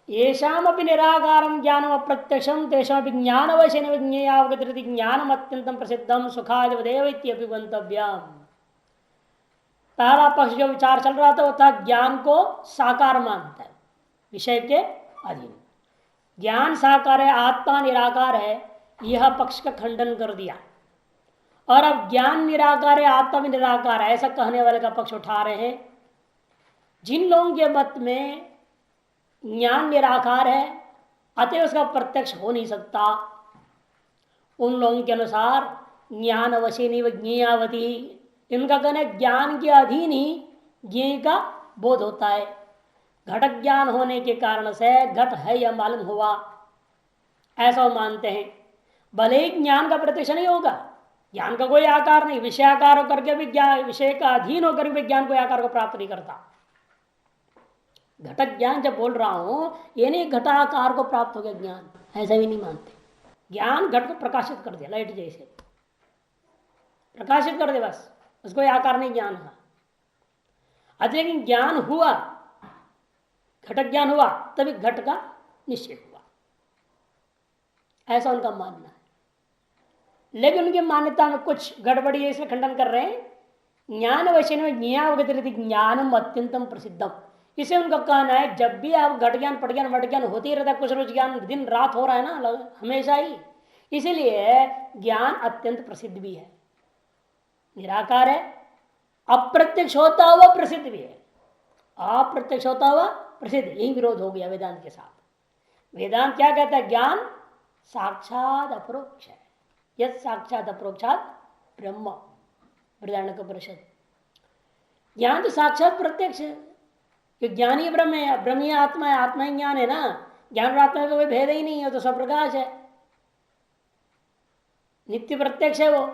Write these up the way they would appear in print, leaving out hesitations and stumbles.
येषामपि निराकारं ज्ञानम अप्रत्यक्षं तेषामपि ज्ञानवशेन विज्ञेयावगतिरिति ज्ञानम अत्यंतं प्रसिद्धं सुखादिवदेव इत्यपि गंतव्यम्। पहला पक्ष जो विचार चल रहा था वो था ज्ञान को साकार मानता है, विषय के अधीन। ज्ञान साकार है, आत्मा निराकार है, यह पक्ष का खंडन कर दिया। और अब ज्ञान निराकार है, आत्मा भी निराकार है, ऐसा कहने वाले का पक्ष उठा रहे हैं। जिन लोगों के मत में ज्ञान निराकार है अतः उसका प्रत्यक्ष हो नहीं सकता, उन लोगों के अनुसार ज्ञान अवश्य ज्ञेयावती, इनका कहना है ज्ञान के अधीन ही ज्ञेय का बोध होता है। घटक ज्ञान होने के कारण से घट है यह मालूम हुआ, ऐसा वो मानते हैं। भले ही ज्ञान का प्रत्यक्ष नहीं होगा, ज्ञान का कोई आकार नहीं, विषयाकार होकर के भी ज्ञान, विषय का अधीन होकर भी ज्ञान कोई आकार को प्राप्त नहीं करता। घटक ज्ञान जब बोल रहा हूं ये नहीं घटाकार को प्राप्त हो गया ज्ञान, ऐसा भी नहीं मानते। ज्ञान घट को प्रकाशित कर दिया, लाइट जैसे प्रकाशित कर दे, बस उसको आकार नहीं ज्ञान हुआ। लेकिन ज्ञान हुआ, घटक ज्ञान हुआ तभी घट का निश्चय हुआ, ऐसा उनका मानना है। लेकिन उनकी मान्यता में कुछ गड़बड़ी है, इसमें खंडन कर रहे हैं। ज्ञान वैसे में ज्ञावगति ज्ञानम अत्यंतम प्रसिद्धम, इसे उनका कहना है जब भी आप घट ज्ञान पट ज्ञान वट ज्ञान होते ही रहता है, कुछ रोज ज्ञान दिन रात हो रहा है ना हमेशा ही, इसीलिए ज्ञान अत्यंत प्रसिद्ध भी है। निराकार है, अप्रत्यक्ष होता हुआ प्रसिद्ध भी है, अप्रत्यक्ष होता हुआ प्रसिद्ध, यही विरोध हो गया वेदांत के साथ। वेदांत क्या कहता है? ज्ञान साक्षात अपरोक्ष है, यद साक्षात अपरोक्षात ब्रह्म, बृहदारण्यक उपनिषद। ज्ञान तो साक्षात प्रत्यक्ष है, कि ज्ञानी ब्रह्म है, ब्रह्म ही आत्मा है, आत्मा ही ज्ञान है ना, ज्ञान और आत्मा का कोई भेद ही नहीं है, तो स्वप्रकाश है, नित्य प्रत्यक्ष है वो।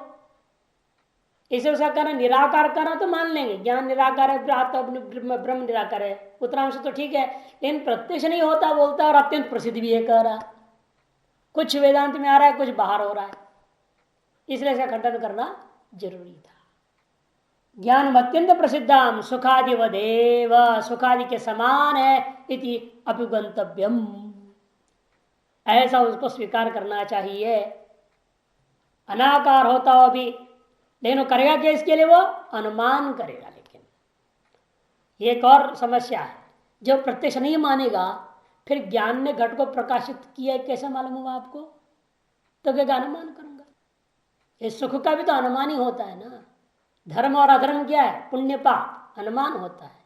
इसे उसका कहना निराकार करना तो मान लेंगे, ज्ञान निराकार है, ब्रह्म निराकार है, उत्तरांश तो ठीक है, लेकिन प्रत्यक्ष नहीं होता बोलता, और अत्यंत प्रसिद्ध भी है कह रहा। कुछ वेदांत में आ रहा है, कुछ बाहर हो रहा है, इसलिए इसका खंडन करना जरूरी था। ज्ञान अत्यंत प्रसिद्धम सुखादि वदेव, सुखादि के समान है इति अभिगंतव्यम, ऐसा उसको स्वीकार करना चाहिए। अनाकार होता हो भी, लेकिन वो करेगा क्या इसके लिए? वो अनुमान करेगा। लेकिन एक और समस्या है, जो प्रत्यक्ष नहीं मानेगा फिर ज्ञान ने घट को प्रकाशित किया कैसे मालूम होगा आपको? तो क्या अनुमान करूंगा? ये सुख का भी तो अनुमान ही होता है ना। धर्म और अधर्म क्या है? पुण्य पाप, अनुमान होता है।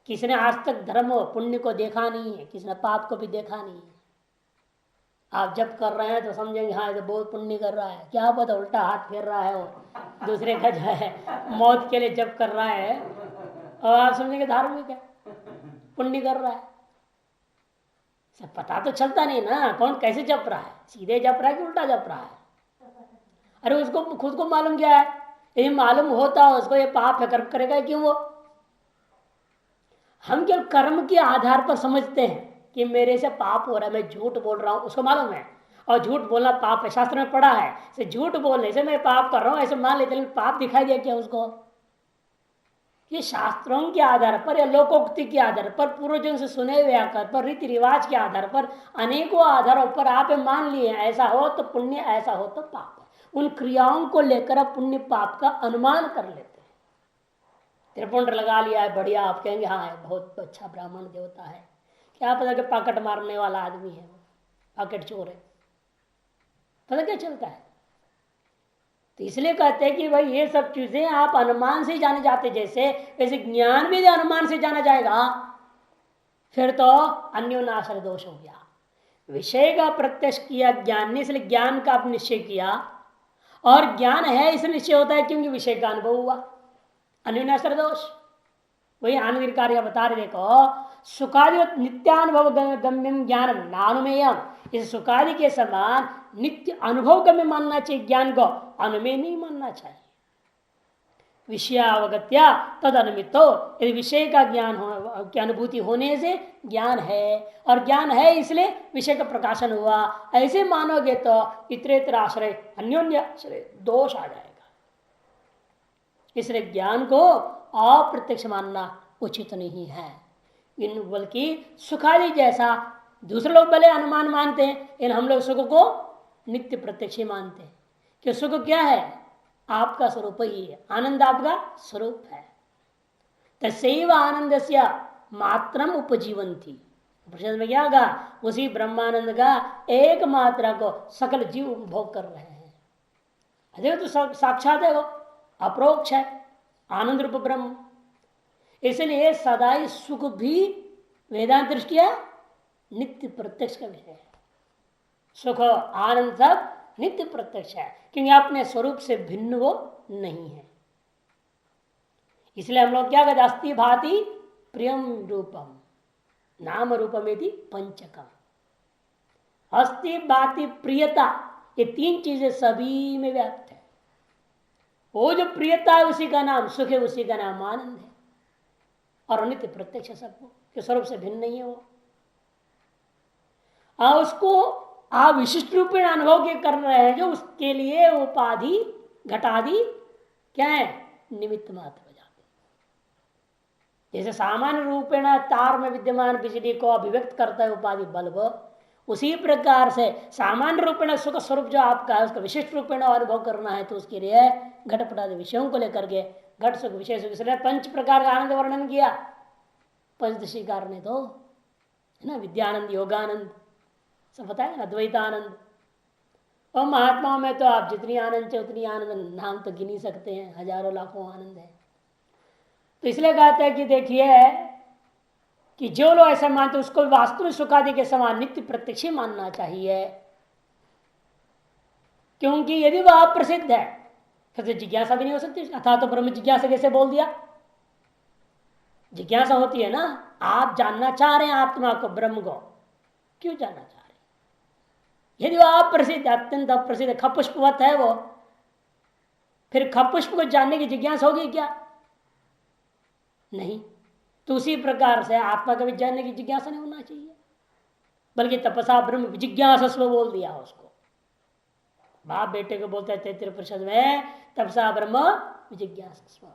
किसने आज तक धर्म और पुण्य को देखा नहीं है, किसने पाप को भी देखा नहीं है। आप जब कर रहे हैं तो समझेंगे हाँ ये तो बहुत पुण्य कर रहा है, क्या पता उल्टा हाथ फेर रहा है और दूसरे का जो है मौत के लिए जब कर रहा है, और आप समझेंगे धार्मिक है, पुण्य कर रहा है। सब पता तो चलता नहीं ना कौन कैसे जप रहा है, सीधे जप रहा है कि उल्टा जप रहा है। अरे उसको खुद को मालूम क्या है? यदि मालूम होता उसको ये पाप है, कर्म करेगा क्यों वो? हम केवल कर्म के आधार पर समझते हैं कि मेरे से पाप हो रहा है, मैं झूठ बोल रहा हूं, उसको मालूम है, और झूठ बोलना पाप है, शास्त्र में पढ़ा है, से झूठ बोलने से मैं पाप कर रहा हूं ऐसे मान लेते, पाप दिखाई दिया क्या उसको? ये शास्त्रों के आधार पर या लोकोक्ति के आधार पर, पूर्वजन से सुने हुए आधार पर, रीति रिवाज के आधार पर, अनेकों आधारों पर आप मान लिए ऐसा हो तो पुण्य, ऐसा हो तो पाप है। उन क्रियाओं को लेकर आप पुण्य पाप का अनुमान कर लेते हैं। त्रिपुंड लगा लिया है बढ़िया, आप कहेंगे हाँ बहुत अच्छा ब्राह्मण देवता है, क्या पता कि पॉकेट मारने वाला आदमी है, वो पॉकेट चोर है, पता क्या चलता है? तो इसलिए कहते हैं कि भाई ये सब चीजें आप अनुमान से जाने जाते, जैसे वैसे ज्ञान भी अनुमान से जाना जाएगा, फिर तो अन्योनाश्रय दोष हो गया। विषय का प्रत्यक्ष किया ज्ञान ने, इसलिए ज्ञान का आप निश्चय किया, और ज्ञान है इसलिए निश्चय होता है क्योंकि विषय का अनुभव हुआ, अन्योनाश्रय दोष। वही आनंद कार्य बता रहे, देखो सुखादि नित्यानुभव गम्यम ज्ञानम नानुमेयम, इस सुखादि के समान नित्य अनुभव गम्य मानना चाहिए ज्ञान को, अनुमेय नहीं मानना चाहिए। विषयावगत्या तद अनुमितो, यदि विषय का ज्ञान की अनुभूति होने से ज्ञान है, और ज्ञान है इसलिए विषय का प्रकाशन हुआ, ऐसे मानोगे तो इतरेतर आश्रय अन्योन्य आश्रय दोष आ जाएगा। इसलिए ज्ञान को अप्रत्यक्ष मानना उचित नहीं है। बल्कि सुखादि जैसा दूसरे लोग भले अनुमान मानते हैं, लेकिन हम लोग सुख को नित्य प्रत्यक्ष मानते हैं कि सुख क्या है, आपका स्वरूप ही है, आनंद आपका स्वरूप है। तस्व आनंद से मात्रम उपजीवन थी, उपनिषद में क्या होगा, उसी ब्रह्मानंद का एक मात्रा को सकल जीव उपभोग कर रहे हैं। अरे तो साक्षात है, वो अप्रोक्ष है, आनंद रूप ब्रह्म। इसलिए सदाई सुख भी वेदांत दृष्टिया नित्य प्रत्यक्ष का विषय है। सुख आनंद सब नित्य प्रत्यक्ष है, क्योंकि अपने स्वरूप से भिन्न वो नहीं है। इसलिए हम लोग क्या कहते, अस्ति भाति प्रियम रूपम नाम रूपमेति पंचकम। अस्ति भाति प्रियता, ये तीन चीजें सभी में व्याप्त है। वो जो प्रियता है उसी का नाम सुख है, उसी का नाम आनंद है, और नित्य प्रत्यक्ष है सबको, कि स्वरूप से भिन्न नहीं है वो। उसको आप विशिष्ट रूप में अनुभव के कर रहे हैं, जो उसके लिए उपाधि घटादि क्या है, निमित्त मात्र हो जाते। जैसे सामान्य रूपेण तार में विद्यमान बिजली को अभिव्यक्त करता है उपाधि बल्ब, उसी प्रकार से सामान्य रूपेण सुख स्वरूप जो आपका है उसका विशिष्ट रूपेण अनुभव करना है, तो उसके लिए घटपटादि विषयों को लेकर के घट सुख विषय सुख, इसलिए पंच प्रकार का आनंद वर्णन किया पंचदशीकार ने, तो है ना, विद्यानंद, योगानंद सब बताया, अद्वैतानंद। और महात्माओं में तो आप जितनी आनंद चाहे उतनी आनंद, नाम तो गिन ही सकते हैं, हजारों लाखों आनंद है। तो इसलिए कहते हैं कि देखिए कि जो लोग ऐसा मानते उसको वास्तविक सुखादि के समान नित्य प्रत्यक्ष मानना चाहिए, क्योंकि यदि वह अप्रसिद्ध है फिर तो जिज्ञासा भी नहीं हो सकती। अथा तो ब्रह्म जिज्ञासा कैसे बोल दिया, जिज्ञासा होती है ना, आप जानना चाह रहे हैं आत्मा को, ब्रह्म को, क्यों जानना चाह रहे हैं? यदि वह अप्रसिद्ध, अत्यंत अप्रसिद्ध खपुष्पवत है वो, फिर खपुष्प को जानने की जिज्ञासा होगी क्या? नहीं। तो उसी प्रकार से आत्मा का भी जानने की जिज्ञासा नहीं होना चाहिए, बल्कि तपसा ब्रह्म विजिज्ञासस्व बोल दिया उसको। बाप बेटे को बोलते हैं 33 में, तपसा ब्रह्म विजिज्ञासस्व।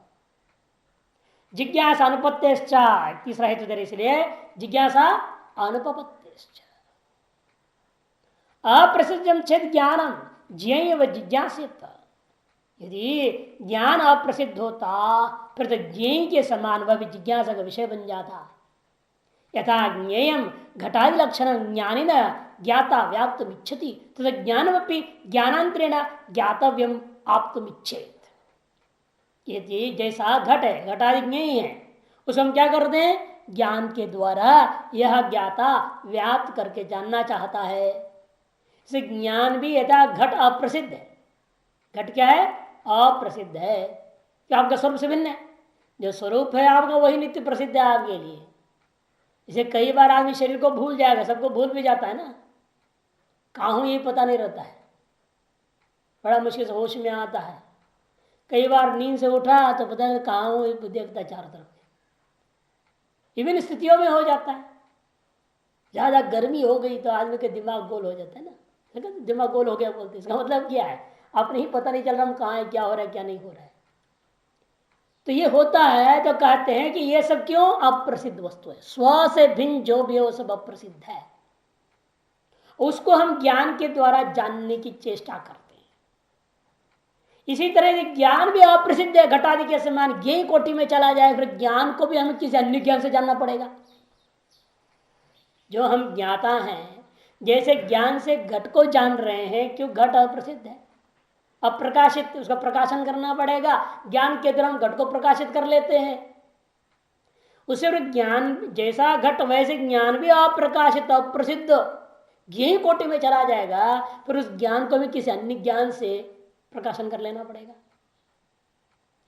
जिज्ञासा अनुपत्तेश्च, तीसरा हेतु दे, इसलिए जिज्ञासा अनुपपत्तेश्च। अप्रसिद्धम चेत ज्ञानम ज्ञेय जिज्ञासित, यदि ज्ञान अप्रसिद्ध होता फिर तो ज्ञेय के समान वह भी जिज्ञासा का विषय बन जाता। यथा ज्ञेयम घटादि लक्षण ज्ञानिन ज्ञाता व्याप्तुम इच्छति तथा ज्ञानमपि ज्ञानांतरेण ज्ञातव्यम आप्तुम इच्छेत। ये जैसा घट है, घटादि ज्ञेय है, उसको हम क्या करते हैं, ज्ञान के द्वारा यह ज्ञाता व्याप्त करके जानना चाहता है। इसे ज्ञान भी यथा घट अप्रसिद्ध है, घट क्या है, अप्रसिद्ध है, कि आपका स्वरूप से भिन्न है। जो स्वरूप है आपका वही नित्य प्रसिद्ध है आपके लिए। इसे कई बार आदमी शरीर को भूल जाएगा, सबको भूल भी जाता है ना, कहाँ हूं ये पता नहीं रहता है, बड़ा मुश्किल से होश में आता है। कई बार नींद से उठा तो पता नहीं कहाँ हूं, देखता चारों तरफ। विभिन्न स्थितियों में हो जाता है। ज्यादा गर्मी हो गई तो आदमी का दिमाग गोल हो जाता है ना, लेकिन दिमाग गोल हो गया बोलते, इसका मतलब क्या है, अपने ही पता नहीं चल रहा हम कहाँ है, क्या हो रहा है क्या नहीं हो रहा है। तो ये होता है, तो कहते हैं कि ये सब क्यों, अप्रसिद्ध वस्तु है, स्व से भिन्न जो भी है वो सब अप्रसिद्ध है, उसको हम ज्ञान के द्वारा जानने की चेष्टा करते हैं। इसी तरह ज्ञान भी अप्रसिद्ध है, घटादि के समान ज्ञेय कोटि में चला जाए, फिर ज्ञान को भी हमें किसी अन्य ज्ञान से जानना पड़ेगा। जो हम ज्ञाता हैं, जैसे ज्ञान से घट को जान रहे हैं, क्यों घट अप्रसिद्ध है, अप्रकाशित, उसका प्रकाशन करना पड़ेगा। ज्ञान के द्वारा हम घट को प्रकाशित कर लेते हैं। उसे ज्ञान जैसा घट वैसे ज्ञान भी अप्रकाशित अप्रसिद्ध ज्ञेय कोटि में चला जाएगा, फिर उस ज्ञान को भी किसी अन्य ज्ञान से प्रकाशन कर लेना पड़ेगा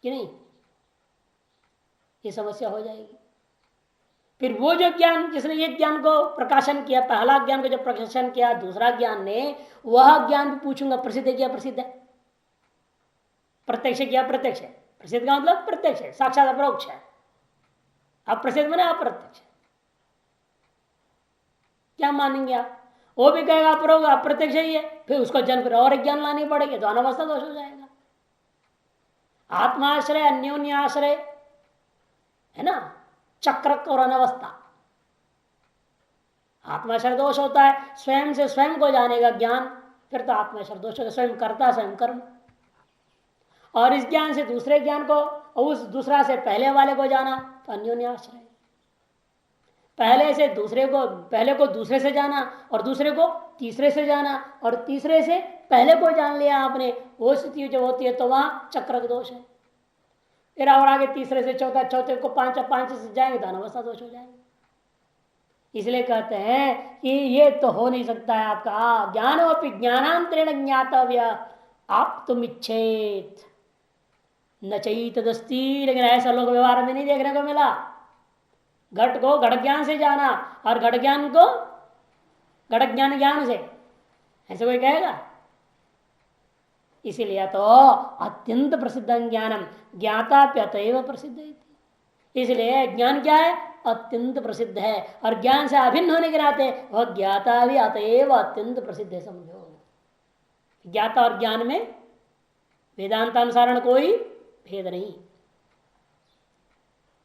कि नहीं, ये समस्या हो जाएगी। फिर वो जो ज्ञान, जिसने ये ज्ञान को प्रकाशन किया, पहला ज्ञान को जब प्रकाशन किया दूसरा ज्ञान ने, वह ज्ञान भी पूछूंगा प्रसिद्ध है क्या, प्रसिद्ध है, प्रत्यक्ष क्या, प्रत्यक्ष है, प्रसिद्ध का मतलब प्रत्यक्ष है, साक्षात अपरोक्ष है, अप्रसिद्ध माने अप्रत्यक्ष। क्या मानेंगे आप, वो भी कहेगा अपरोक्ष अप्रत्यक्ष ही है, फिर उसको जन्म फिर और ज्ञान लानी पड़ेगी, तो अनवस्था दोष हो जाएगा। आत्माश्रय अन्योन्याश्रय है ना, चक्र और अनवस्था, आत्माशर दोष होता है स्वयं से स्वयं को जानेगा ज्ञान, फिर तो आत्माशर दोष होगा, स्वयं करता स्वयं कर्म। और इस ज्ञान से दूसरे ज्ञान को, उस दूसरा से पहले वाले को जाना तो अन्योन्याश्रय। पहले से दूसरे को, पहले को दूसरे से जाना और दूसरे को तीसरे से जाना और तीसरे से पहले को जान लिया आपने, वो स्थिति जब होती है तो वहां चक्रक दोष है। फिर और आगे तीसरे से चौथा, चौथे को पांच, पांच से जाएंगे तो अनवस्था दोष हो जाएंगे। इसलिए कहते हैं कि ये तो हो नहीं सकता है आपका ज्ञानोपि ज्ञानांतरेण ज्ञातव्य आप तुम इच्छेत न चैतदस्ती। लेकिन ऐसा लोग व्यवहार में नहीं देखने को मिला। घट को घट ज्ञान से जाना और घट ज्ञान को घट ज्ञान ज्ञान से, ऐसे कोई कहेगा? इसीलिए तो अत्यंत प्रसिद्ध ज्ञानम ज्ञाताप्यतएव प्रसिद्ध है। इसलिए ज्ञान क्या है? अत्यंत प्रसिद्ध है। और ज्ञान से अभिन्न होने के नाते वह ज्ञाता भी अतएव अत्यंत प्रसिद्ध है। समझो, ज्ञाता और ज्ञान में वेदांतानुसारण कोई भेद नहीं।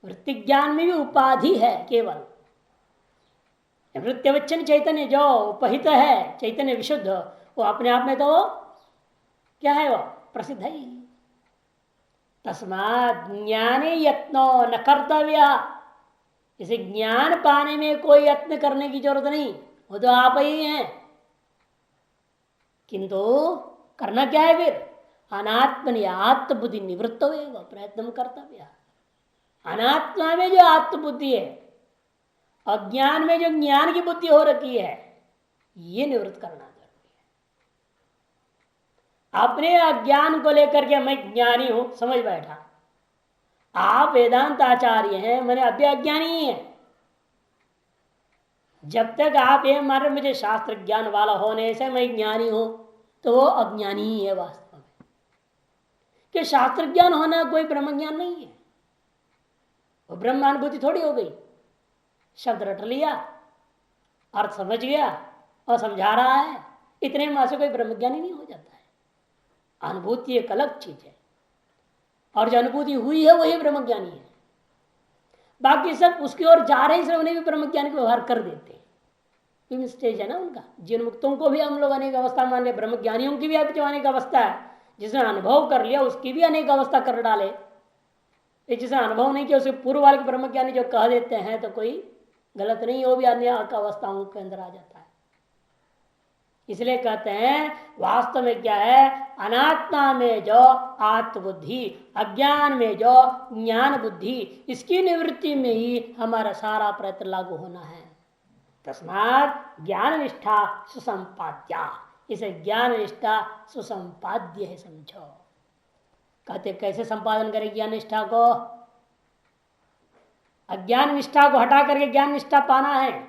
वृत्ति ज्ञान में भी उपाधि है केवल। वृत्तिवच्छिन्न चैतन्य जो उपहित है, चैतन्य विशुद्ध, वो अपने आप में तो क्या है? वो प्रसिद्ध है। तस्मात् ज्ञाने यत्नो न कर्तव्य। इसे ज्ञान पाने में कोई यत्न करने की जरूरत नहीं, वो तो आप ही हैं। किंतु करना क्या है फिर? अनात्मनि आत्मबुद्धि निवृत्त होगा प्रयत्न कर्तव्य। अनात्मा में जो आत्मबुद्धि है, अज्ञान में जो ज्ञान की बुद्धि हो रखी है, ये निवृत्त करना जरूरी है। अपने अज्ञान को लेकर के मैं ज्ञानी हूं समझ बैठा, आप वेदांत आचार्य हैं, मैंने अभी अज्ञानी ही है। जब तक आप ये मान रहे मुझे शास्त्र ज्ञान वाला होने से मैं ज्ञानी हूं, तो वो अज्ञानी ही है वास्तव में। कि शास्त्र ज्ञान होना कोई ब्रह्म ज्ञान नहीं है। वो ब्रह्मानुभूति थोड़ी हो गई। शब्द रट लिया, अर्थ समझ गया और समझा रहा है, इतने मां से कोई ब्रह्मज्ञानी नहीं हो जाता है। अनुभूति एक अलग चीज है, और जो अनुभूति हुई है वही ब्रह्मज्ञानी है। बाकी सब उसकी ओर जा रहे हैं, उन्हें भी ब्रह्मज्ञानी को व्यवहार कर देते हैं। तीन स्टेज है ना उनका। जिन मुक्तों को भी हम लोग अनेक अवस्था मान रहे, ब्रह्मज्ञानियों की भी जो अनेक अवस्था है, जिसने अनुभव कर लिया उसकी भी अनेक अवस्था कर डाले। जिसने अनुभव नहीं किया उसे पूर्व वाले ब्रह्मज्ञानी जो कह देते हैं तो कोई गलत नहीं, वो भी अन्य अवस्थाओं के अंदर आ जाता है। इसलिए कहते हैं वास्तव में क्या है? अनात्मा में जो आत्मबुद्धि, अज्ञान में जो ज्ञान बुद्धि, इसकी निवृत्ति में ही हमारा सारा प्रयत्न लागू होना है। तस्मात् ज्ञान निष्ठा सुसंपाद्या। इसे ज्ञान निष्ठा सुसंपाद्य है समझो। कहते कैसे संपादन करें ज्ञान निष्ठा को? अज्ञान निष्ठा को हटा करके ज्ञान निष्ठा पाना है।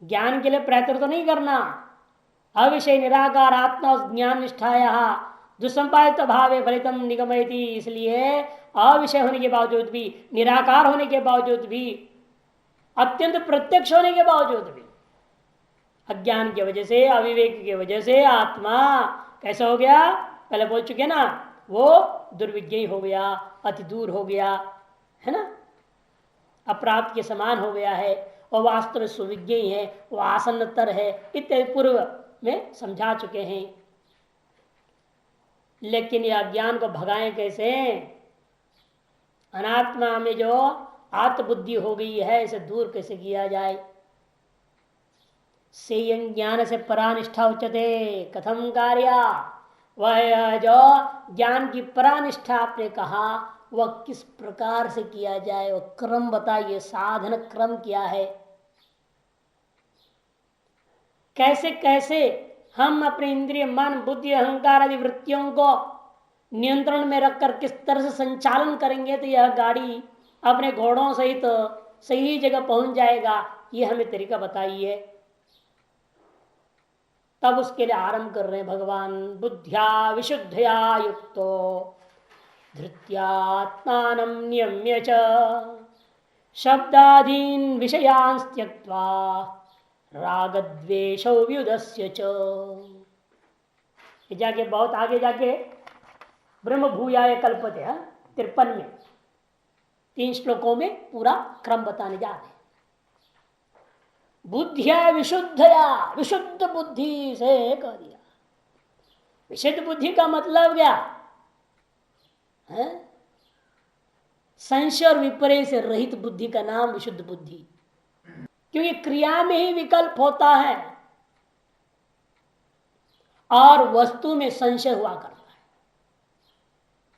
ज्ञान के लिए प्रयत्न तो नहीं करना। अविषय निराकार आत्मा ज्ञान निष्ठाया दुसंपादित भाव फलितम निगमयति। इसलिए अविषय होने के बावजूद भी, निराकार होने के बावजूद भी, अत्यंत प्रत्यक्ष होने के बावजूद भी, अज्ञान की वजह से, अविवेक की वजह से आत्मा कैसा हो गया? पहले बोल चुके ना, वो दुर्विज्ञ हो गया, अति दूर हो गया है ना, अप्राप्त के समान हो गया है। और वास्तव में सुविज्ञ है, वो आसन्नतर है, इत्यादि पूर्व में समझा चुके हैं। लेकिन यह अज्ञान को भगाएं कैसे? अनात्मा में जो आत्मबुद्धि हो गई है, इसे दूर कैसे किया जाए? सेयं ज्ञान से परानिष्ठा उच्यते कथम कार्य। वह जो ज्ञान की परानिष्ठा आपने कहा, वह किस प्रकार से किया जाए? वह क्रम बताइए, साधन क्रम क्या है? कैसे कैसे हम अपने इंद्रिय, मन, बुद्धि, अहंकार आदि वृत्तियों को नियंत्रण में रखकर किस तरह से संचालन करेंगे तो यह गाड़ी अपने घोड़ों सहित सही जगह पहुंच जाएगा? ये हमें तरीका बताइए। तब उसके लिए आरंभ कर रहे हैं भगवान। बुद्ध्या विशुद्धया युक्तो धृत्यात्मानं नियम्य च शब्दादीन विषयान् त्यक्त्वा रागद्वेषौ व्युदस्य च। जाके बहुत आगे जाके ब्रह्म भूयाय कल्पते 53 में 3 श्लोकों में पूरा क्रम बताने जा रहे हैं। बुद्धिया विशुद्धया, विशुद्ध बुद्धि से कह दिया। विशुद्ध बुद्धि का मतलब क्या है? संशय और विपर्य से रहित बुद्धि का नाम विशुद्ध बुद्धि। क्योंकि क्रिया में ही विकल्प होता है और वस्तु में संशय हुआ करता है।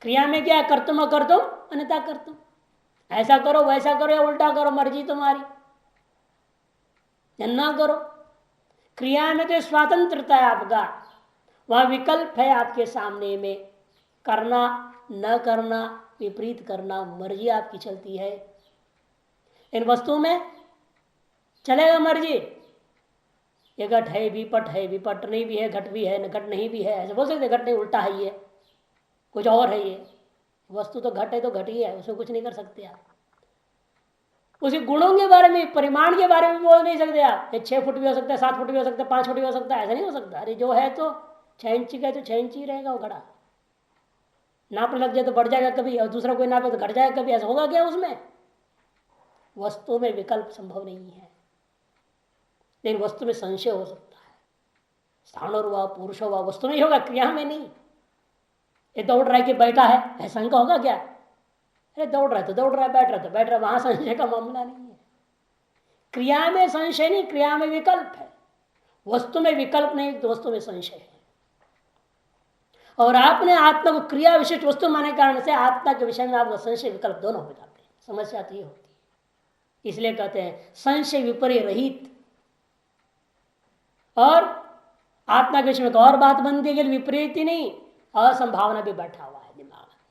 क्रिया में क्या कर तुम अन्यथा कर तुम, ऐसा करो वैसा करो या उल्टा करो, मर्जी तुम्हारी, ना करो। क्रिया में तो स्वतंत्रता है आपका, वहां विकल्प है आपके सामने में, करना न करना, विपरीत करना, मर्जी आपकी चलती है। इन वस्तुओं में चलेगा मर्जी, ये घट है विपट है, विपट नहीं भी है, घट भी है, घट नहीं भी है, ऐसे बोल सकते घट नहीं उल्टा है, ये कुछ और है, ये वस्तु तो घट है तो घट ही है, उसमें कुछ नहीं कर सकते आप। उसी गुणों के बारे में, परिमाण के बारे में बोल नहीं सकते आप, ये 6 फुट भी हो सकता है, 7 फुट भी हो सकता है, 5 फुट भी हो सकता है, ऐसा नहीं हो सकता। अरे जो है तो 6 इंची का है तो 6 इंची ही रहेगा वो घड़ा। नापने लग जाए तो बढ़ जाएगा कभी, और दूसरा कोई नापे तो घट जाएगा कभी, ऐसा होगा क्या उसमें? वस्तु में विकल्प संभव नहीं है, लेकिन वस्तु में संशय हो सकता है। स्थान हुआ, पुरुष हुआ, वस्तु में ही होगा, क्रिया में नहीं। ये दौड़ रहा है कि बैठा है, ऐसा शंका होगा क्या? अरे दौड़ रहा है तो दौड़ रहा है, बैठ रहा है तो बैठ रहा है, वहां संशय का मामला नहीं है। क्रिया में संशय नहीं, क्रिया में विकल्प है। वस्तु में विकल्प नहीं तो वस्तु में संशय है। और आपने आत्मा को क्रिया विशिष्ट वस्तु माने कारण से आत्मा के विषय में आपका संशय विकल्प दोनों हो जाते हैं। समस्या तो ये होती है, इसलिए कहते हैं संशय विपर्य रहित। और आत्मा के विषय में और बात बनती है, विपरीत ही नहीं, असंभावना भी बैठा हुआ है दिमाग में।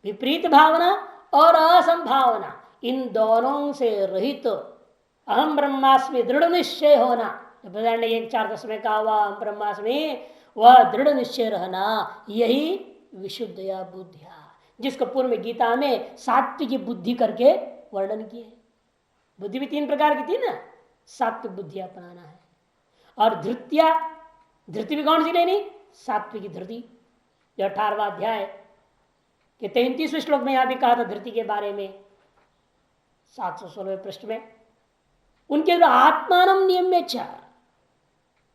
विपरीत भावना और असंभावना, इन दोनों से रहित अहम ब्रह्मास्मि दृढ़ निश्चय होना, 1:4 में कहा हुआ अहम ब्रह्मास्मि, वह दृढ़ निश्चय रहना, यही विशुद्धया बुद्धिया, जिसको पूर्व में गीता में सात्विक बुद्धि करके वर्णन किए। बुद्धि भी 3 प्रकार की थी ना, सात्विक बुद्धि अपनाना है। और धृत्या, धृति भी कौन सी लेनी? सात्विक धृति, जो 18वां अध्याय के 33वें श्लोक में यहां भी कहा था धृति के बारे में, 716वें पृष्ठ में। उनके आत्मान नियम में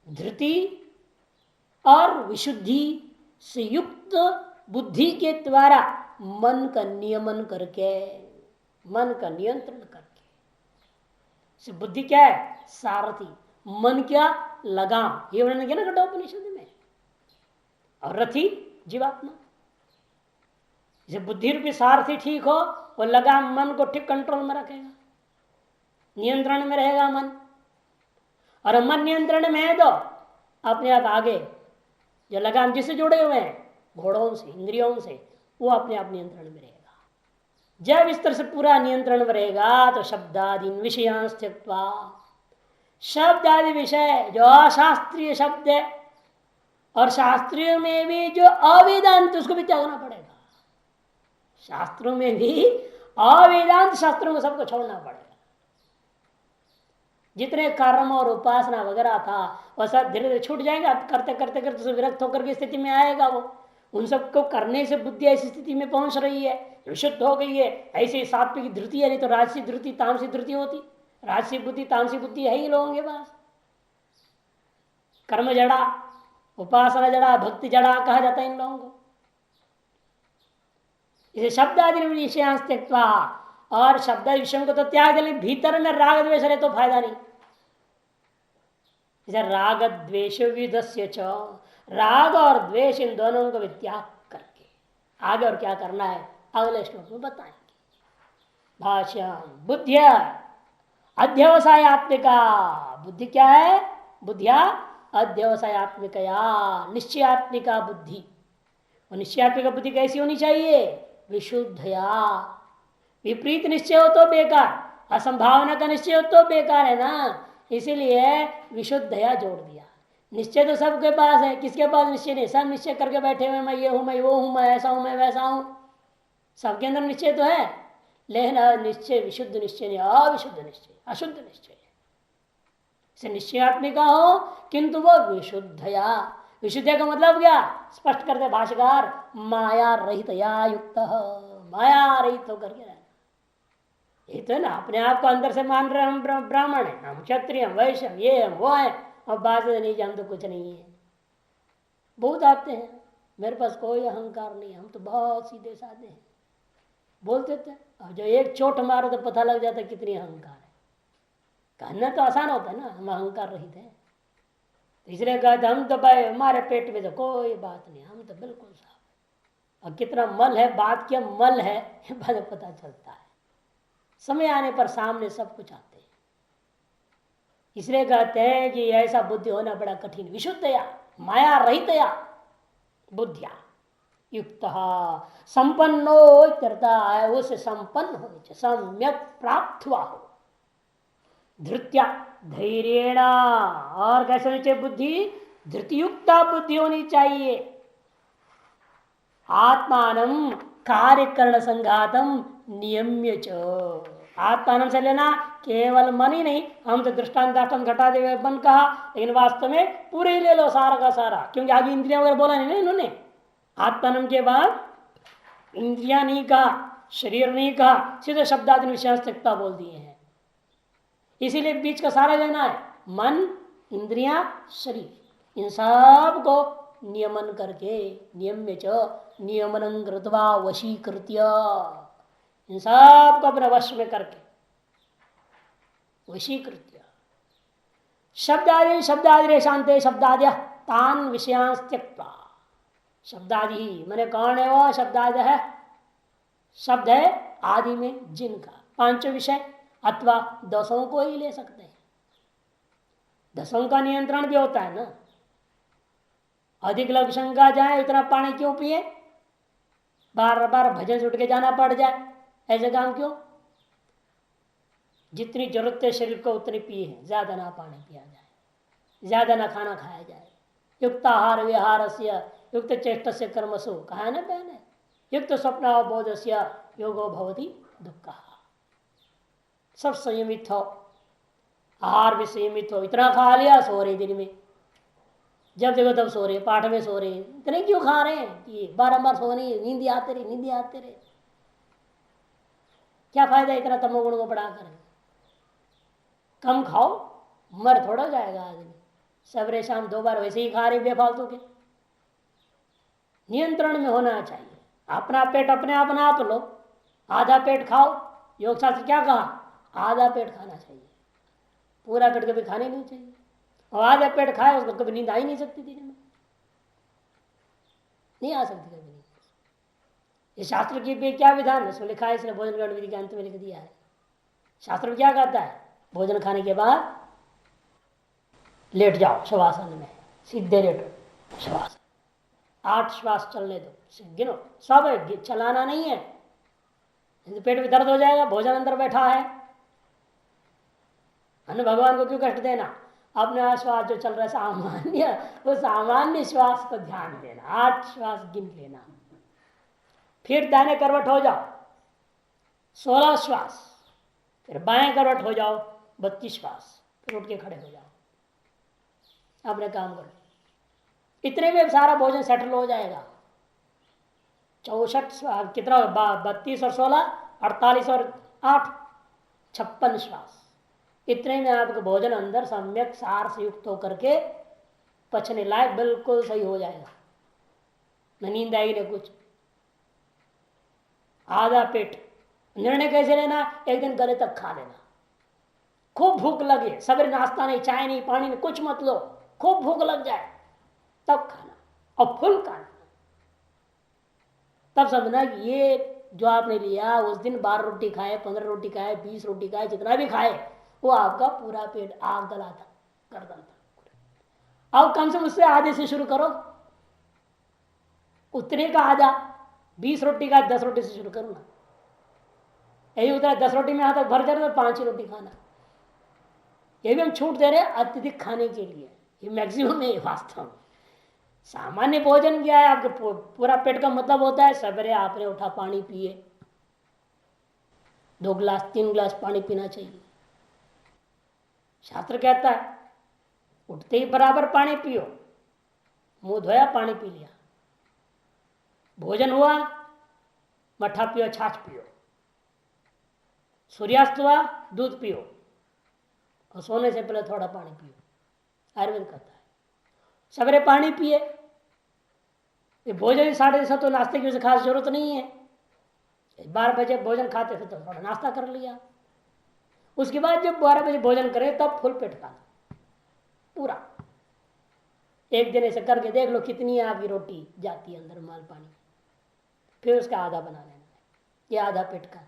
धृति और विशुद्धि से युक्त बुद्धि के द्वारा मन का नियमन करके, मन का नियंत्रण करके। बुद्धि क्या है? सारथी। मन क्या? लगाम। ये वर्णन किया ना कठोपनिषद में। और रथी जीवात्मा। जब बुद्धि रूपी सारथी ठीक हो, वो लगाम मन को ठीक कंट्रोल में रखेगा, नियंत्रण में रहेगा मन। और मन नियंत्रण में है तो अपने आप आगे जो लगाम जिससे जुड़े हुए हैं, घोड़ों से, इंद्रियों से, वो अपने आप नियंत्रण में रहेगा। जब इस तरह से पूरा नियंत्रण में रहेगा तो शब्दादि विषयांश त्यक्त्वा, शब्द आदि विषय जो अशास्त्रीय शब्द है और शास्त्रियों में भी जो अवेदांत, उसको भी त्यागना पड़ेगा। शास्त्रों में भी अवेदांत शास्त्रों को सबको छोड़ना पड़ेगा। जितने कर्म और उपासना वगैरह था वह सब धीरे धीरे छूट जाएगा। करते करते करते विरक्त होकर की स्थिति में आएगा वो। उन सबको करने से बुद्धि ऐसी स्थिति में पहुंच रही है, विशुद्ध हो गई है। ऐसे सात्विक धृति है, नहीं तो राजसी धृति तामसी धृति होती। राजसी बुद्धि तामसी बुद्धि है ही लोगों के पास। कर्म जड़ा, उपासना जड़ा, भक्ति जड़ा कहा जाता है इन लोगों को। इसे शब्द आदि विषयांश त्यक्त्वा, और शब्द विषयों को तो त्याग दे, भीतर में राग द्वेष रहे तो फायदा नहीं। इसे राग द्वेष विदस्य च, राग और द्वेष इन दोनों को भी त्याग करके आगे और क्या करना है अगले श्लोक में बताएंगे। भाष्यम बुद्धिया अध्यवसायत्मिका, बुद्धि क्या है? बुद्धिया अध्यवसायत्मिकया निश्चयात्मिका बुद्धि। और निश्चयात्मिका बुद्धि कैसी होनी चाहिए? विशुद्धया। विपरीत निश्चय हो तो बेकार, असंभावना का निश्चय हो तो बेकार है ना, इसीलिए विशुद्धया जोड़ दिया। निश्चय तो सबके पास है, किसके पास निश्चय नहीं? सब निश्चय करके बैठे हुए, मैं ये हूं, मैं वो हूं, मैं ऐसा हूं, मैं वैसा हूं। सबके अंदर निश्चय तो है, लेकिन निश्चय विशुद्ध निश्चय नहीं, अविशुद्ध निश्चय, अशुद्ध निश्चय से निश्चयात्मिका हो, किंतु वो विशुद्धया। विशुद्ध का मतलब क्या? स्पष्ट करते भाष्यकार, माया रहित या युक्त, माया रहित होकर के रहना, ये तो ना अपने आप को अंदर से मान रहे हैं, हम ब्राह्मण हैं, हम क्षत्रिय, हम वैश्य, ये हम वो हैं, और बात नहीं कि हम तो कुछ नहीं है। बहुत आते हैं, मेरे पास कोई अहंकार नहीं, हम तो बहुत सीधे साधे हैं बोल देते हैं। और जो एक चोट मारो तो पता लग जाता है कितनी अहंकार है। कहना तो आसान होता है ना, हम अहंकार रहित हैं। तीसरे कहते हम तो भाई हमारे पेट में तो कोई बात नहीं, हम तो बिल्कुल साफ। और कितना मल है, बात क्या मल है ये बात पता चलता है। समय आने पर सामने सब कुछ आते हैं। इसलिए कहते हैं कि ऐसा बुद्धि होना बड़ा कठिन। विशुद्धया माया रहितया बुद्धिया युक्त संपन्नो करता है, उससे संपन्न होने चाहिए, सम्यक प्राप्त हुआ हो, धृत्या धैर्येण। और कैसे होनी चाहिए बुद्धि? धृतियुक्ता बुद्धि होनी चाहिए। आत्मानं कार्यकरण संघातम नियम्य च। आत्मानं से लेना केवल मन ही नहीं, हम तो दृष्टांत घटा दे मन कहा, लेकिन वास्तव में पूरे ही ले लो सारा का सारा, क्योंकि आगे इंद्रिया वगैरह बोला नहीं ना इन्होंने। आत्मानं के बाद इंद्रिया नहीं कहा, शरीर नहीं कहा, सीधे शब्दादि विषयास्तिकता बोल दिए हैं। इसीलिए बीच का सारा लेना है, मन इंद्रिया शरीर, इन सब को नियमन करके, नियम्य च नियमनं कृत्वा वशीकृत्य, इन सब को अपने वश में करके, वशीकृत्य। शब्दादि शांति शब्दाद्य तान विषयां त्यक्त्वा। शब्दादि मैंने कौन है? वो शब्दादि है, शब्द है आदि में जिनका पांचों विषय, अथवा दसों को ही ले सकते हैं। दसों का नियंत्रण भी होता है ना। अधिक लग शंका जाए, इतना पानी क्यों पिए, बार बार भजन से उठ के जाना पड़ जाए, ऐसे काम क्यों? जितनी जरूरत है शरीर को उतनी पिए है, ज्यादा ना पानी पिया जाए, ज्यादा ना खाना खाया जाए। युक्त आहार विहार से युक्त चेष्ट से कर्मसु, कहा है ना पहले, युक्त स्वप्नावबोध से योगो भवति दुख। सब संयमित हो, आहार भी संयमित हो। इतना खा लिया, सो रहे दिन में, जब देखो तब सो रहे, पाठ में सो रहे, इतने क्यों खा रहे हैं कि बारंबार सो रही, नींद आते रहे, नींद आते रहे। क्या फायदा इतना तमोगुण को बढ़ाकर? कम खाओ, मर थोड़ा जाएगा आदमी। सवेरे शाम 2 बार वैसे ही खा रहे बेफालतू के। नियंत्रण में होना चाहिए। अपना पेट अपने आप नाप लो, आधा पेट खाओ। योग शास्त्र क्या कहा? आधा पेट खाना चाहिए, पूरा पेट कभी खाने नहीं चाहिए। और आधा पेट खाए उसको कभी नींद आ ही नहीं सकती, दिन में नहीं आ सकती कभी नींद। ये शास्त्र की भी क्या विधान है, उसमें लिखा है, इसने भोजन ग्रहण विधि के अंत में लिख दिया है। शास्त्र में क्या कहता है? भोजन खाने के बाद लेट जाओ शवासन में, सीधे लेटो शवासन, 8 श्वास चलने दो, गिनो सब, चलाना नहीं है, पेट में दर्द हो जाएगा, भोजन अंदर बैठा है। अन्य भगवान को क्यों कष्ट देना? अपने श्वास जो चल रहा है सामान्य, वो सामान्य श्वास को ध्यान देना, 8 श्वास गिन लेना। फिर दाहिने करवट हो जाओ, 16 श्वास, फिर बाएं करवट हो जाओ, 32 श्वास, फिर उठ के खड़े हो जाओ, अपने काम करो। इतने में सारा भोजन सेटल हो जाएगा। 64 कितना, 32 और 16 48 और 8 56 श्वास। इतने में आपका भोजन अंदर सम्यक सार से युक्त होकर के पचने लायक बिल्कुल सही हो जाएगा, न नींद आएगी न कुछ। आधा पेट निर्णय कैसे लेना? एक दिन गले तक खा लेना, खूब भूख लगे, सवेरे नाश्ता नहीं, चाय नहीं, पानी नहीं, कुछ मत लो, खूब भूख लग जाए तब खाना, और फुल खाना। तब समझना कि ये जो आपने लिया उस दिन 12 रोटी खाए, 15 रोटी खाए, 20 रोटी खाए, जितना भी खाए, वो आपका पूरा पेट आग दला था, गर्दन था। अब कम से कम उससे आधे से शुरू करो, उतने का आधा, 20 रोटी का 10 रोटी से शुरू करो ना। यही उतना 10 रोटी में यहाँ तक भर जाए तो 5 ही रोटी खाना। ये भी हम छूट दे रहे हैं अत्यधिक खाने के लिए, ये मैक्सिमम है वास्तव में। सामान्य भोजन क्या है आपके पूरा पेट का मतलब होता है सवेरे आपने उठा पानी पिए, 2 गिलास 3 गिलास पानी पीना चाहिए। शास्त्र कहता है उठते ही बराबर पानी पियो, मुंह धोया पानी पी लिया, भोजन हुआ मट्ठा पियो, छाछ पियो, सूर्यास्त हुआ दूध पियो और सोने से पहले थोड़ा पानी पियो, आयुर्वेद कहता है। सवेरे पानी पिए, भोजन 7:30 तो नाश्ते की वजह खास जरूरत नहीं है। 12 बजे भोजन खाते थे तो थोड़ा नाश्ता कर लिया, उसके बाद जब 12 बजे भोजन करें तब फुल पेट खाना पूरा। एक दिन ऐसे करके देख लो कितनी आपकी रोटी जाती है अंदर माल पानी, फिर उसका आधा बना लेना, ये आधा पेट खाना,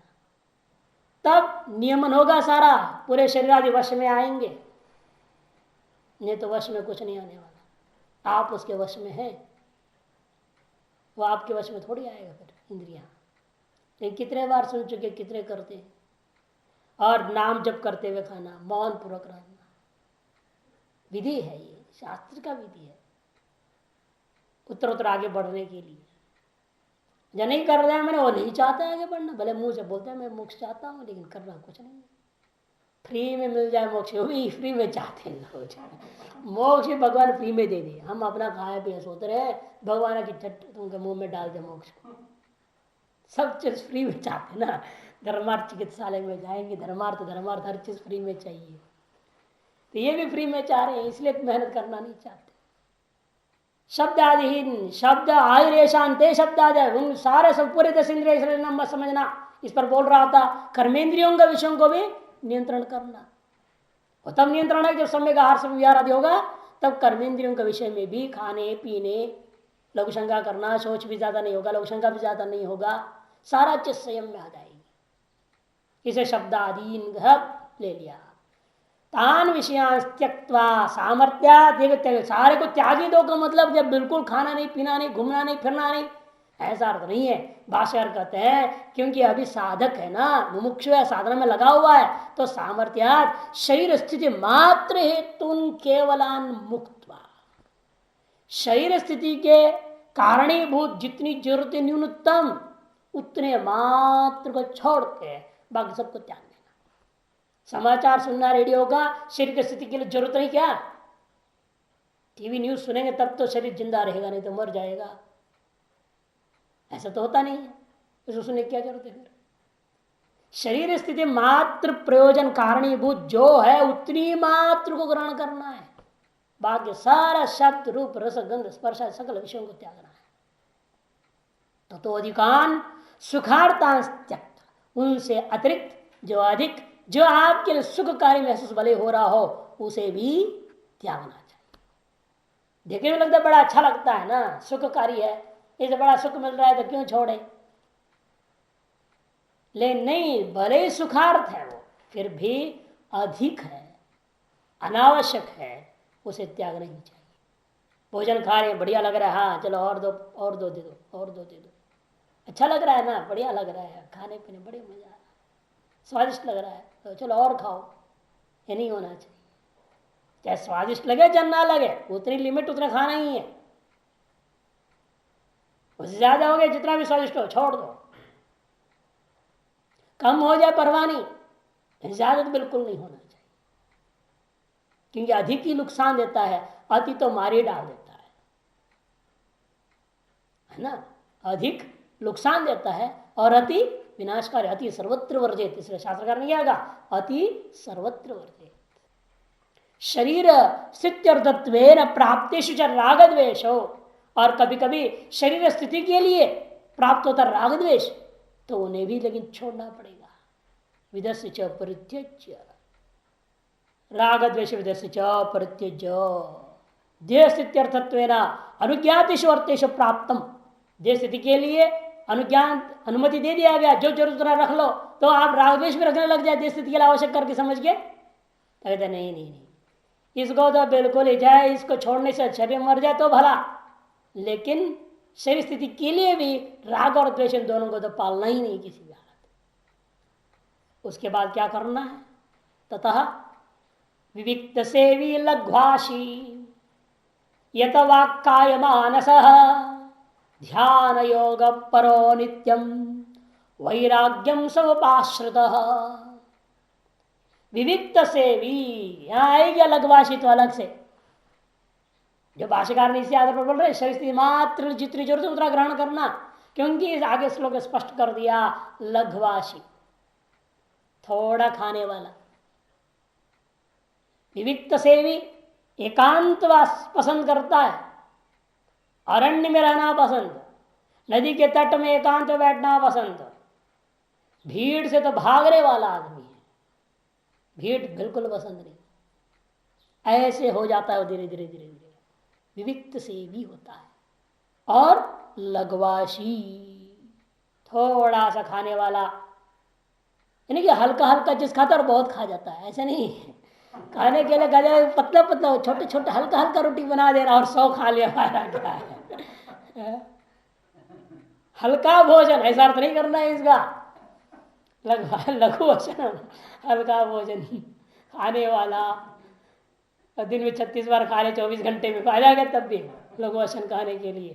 तब नियमन होगा सारा, पूरे शरीर आदि वश में आएंगे। नहीं तो वश में कुछ नहीं आने वाला, आप उसके वश में हैं, वो आपके वश में थोड़ी आएगा फिर इंद्रियां। लेकिन कितने बार सुन चुके, कितने करते हैं। और नाम जप करते हुए खाना, मौन पूर्वक रहना, विधि है, ये शास्त्र का विधि है उत्तर उत्तर आगे बढ़ने के लिए। जो नहीं कर रहा है मैंने, वो नहीं चाहता है आगे बढ़ना, भले मुंह से बोलते हैं मैं मोक्ष चाहता हूँ, लेकिन कर रहा कुछ नहीं। फ्री में मिल जाए मोक्ष, वो भी फ्री में चाहते हैं। मोक्ष भगवान फ्री में दे दे, हम अपना खाए पिए सोच रहे हैं, भगवान की चट तुमके मुंह में डाल दे मोक्ष को। सब चीज फ्री में चाहते ना, धर्मार्थ चिकित्सालय में जाएंगे, धर्मार्थ हर चीज फ्री में चाहिए, तो ये भी फ्री में चाह रहे हैं, इसलिए मेहनत करना नहीं चाहते। शब्द आदिहीन, शब्द आयुरेशांते शब्द आदि, उन सारे सब पूरे 10 इंद्रिय मत समझना। इस पर बोल रहा था कर्मेंद्रियों के विषयों को भी नियंत्रण करना, और तब नियंत्रण है जब सम्यक आहार सब विहार आदि होगा, तब कर्मेंद्रियों के विषय में भी खाने पीने लघु शंका करना, सोच भी ज्यादा नहीं होगा, लघु शंका भी ज्यादा नहीं होगा, सारा चीज संयम में आ जाएगी। इसे शब्दादीन ले लिया। तान विषयान त्यक्त्वा सामर्थ्या, सारे को त्यागी दो का मतलब जब बिल्कुल खाना नहीं पीना नहीं घूमना नहीं फिरना नहीं, ऐसा अर्थ नहीं है। भाष्यकार कहते हैं क्योंकि अभी साधक है ना, मुमुक्षु है, साधना में लगा हुआ है, तो सामर्थ्यात शरीर स्थिति मात्र हेतु केवलान मुक्त्वा, शरीर स्थिति के कारणीभूत जितनी जरूरत न्यूनतम उतने मात्र को छोड़ के बाकी सबको त्याग देना। समाचार सुनना रेडियो का शरीर की स्थिति के लिए जरूरत नहीं क्या? टीवी न्यूज सुनेंगे तब तो शरीर जिंदा रहेगा, नहीं तो मर जाएगा। ऐसा तो होता नहीं है, इसको सुनने की क्या जरूरत है फिर? शरीर स्थिति मात्र प्रयोजन कारणीभूत जो है उतनी मात्र को ग्रहण करना है, बाकी सारा शब्द रूप रस गंध स्पर्श सकल विषयों को त्यागना है। तो अधिकान सुखार्थां त्यक्त, उनसे अतिरिक्त जो अधिक जो आपके लिए सुखकारी महसूस भले हो रहा हो उसे भी त्यागना चाहिए। देखने में लगता है बड़ा अच्छा लगता है ना, सुखकारी है, इसे बड़ा सुख मिल रहा है तो क्यों छोड़े, लेकिन नहीं, भले सुखार्थ है वो, फिर भी अधिक है, अनावश्यक है, उसे त्याग नहीं चाहिए। भोजन खा रहे बढ़िया लग रहा है, हाँ चलो और दो दे दो, और दो दे दो, अच्छा लग रहा है ना, बढ़िया लग रहा है, खाने पीने बड़े मजा आ रहा है, स्वादिष्ट लग रहा है, तो चलो और खाओ। ये नहीं होना चाहिए। चाहे स्वादिष्ट लगे चाहे ना लगे, उतनी लिमिट उतना खाना ही है, उससे ज्यादा हो गया जितना भी स्वादिष्ट हो छोड़ दो, कम हो जाए परवाह नहीं, ज्यादा तो बिल्कुल नहीं होना चाहिए, क्योंकि अधिक ही नुकसान देता है, अति तो मार ही डाल देता है ना, अधिक नुकसान देता है और अति विनाशकारी, अति सर्वत्र वर्जित, इसलिए शास्त्रकार ने क्या कहा, अति सर्वत्र वर्जित। शरीर स्थित्यर्थत्वेन प्राप्तेषु च राग द्वेष हो, और कभी कभी शरीर स्थिति के लिए प्राप्त होता राग द्वेष, तो उन्हें भी लेकिन छोड़ना पड़ेगा। विदस्य च परित्यज्य, राग द्वेष विदस्य च परित्यज्य, देह स्थित्यर्थत्वेन अनुज्ञातेषु अर्थेषु प्राप्तम, देह स्थिति के लिए अनुज्ञान अनुमति दे दिया गया, जो जरूरत रख लो, तो आप राग द्वेष भी रखने लग जाए देह स्थिति के लिए आवश्यक करके समझ के, कहते नहीं, इसको तो बिल्कुल ही जाए, इसको छोड़ने से शरीर मर जाए तो भला, लेकिन शरीर स्थिति के लिए भी राग और द्वेष दोनों को तो पालना ही नहीं किसी भी हालत। उसके बाद क्या करना है, ततः विविक्त सेवी लघ्वाशी यत वाक्काय मानसः ध्यान योग परो नित्यम वैराग्यम समुपाश्रितः। विविक्त सेवी, यहां आएगी लघ्वाशी तो अलग से, जो भाष्यकार ने इसी आधार पर बोल रहे शरीर स्थिति मात्र जितनी जरूरत है उतना ग्रहण करना, क्योंकि आगे श्लोक स्पष्ट कर दिया लघ्वाशी, थोड़ा खाने वाला, विविक्त सेवी एकांतवास पसंद करता है, अरण्य में रहना पसंद, नदी के तट में एकांत में बैठना पसंद, भीड़ से तो भागने वाला आदमी है, भीड़ बिल्कुल पसंद नहीं। ऐसे हो जाता है धीरे धीरे धीरे धीरे, विविक्त सेवी होता है। और लघवाशी, थोड़ा सा खाने वाला, यानी कि हल्का हल्का चीज खाता और बहुत खा जाता है, ऐसे नहीं। खाने के लिए खा जाए पतला पतला, छोटे छोटे हल्का हल्का रोटी बना दे रहा और 100 खा लिया, हमारा क्या है। हल्का भोजन, ऐसा अर्थ नहीं करना है इसका, लघु भोजन, हल्का भोजन खाने वाला, दिन में 36 बार खा ले, 24 घंटे में खा जाएगा तब भी लघु भोजन खाने के लिए।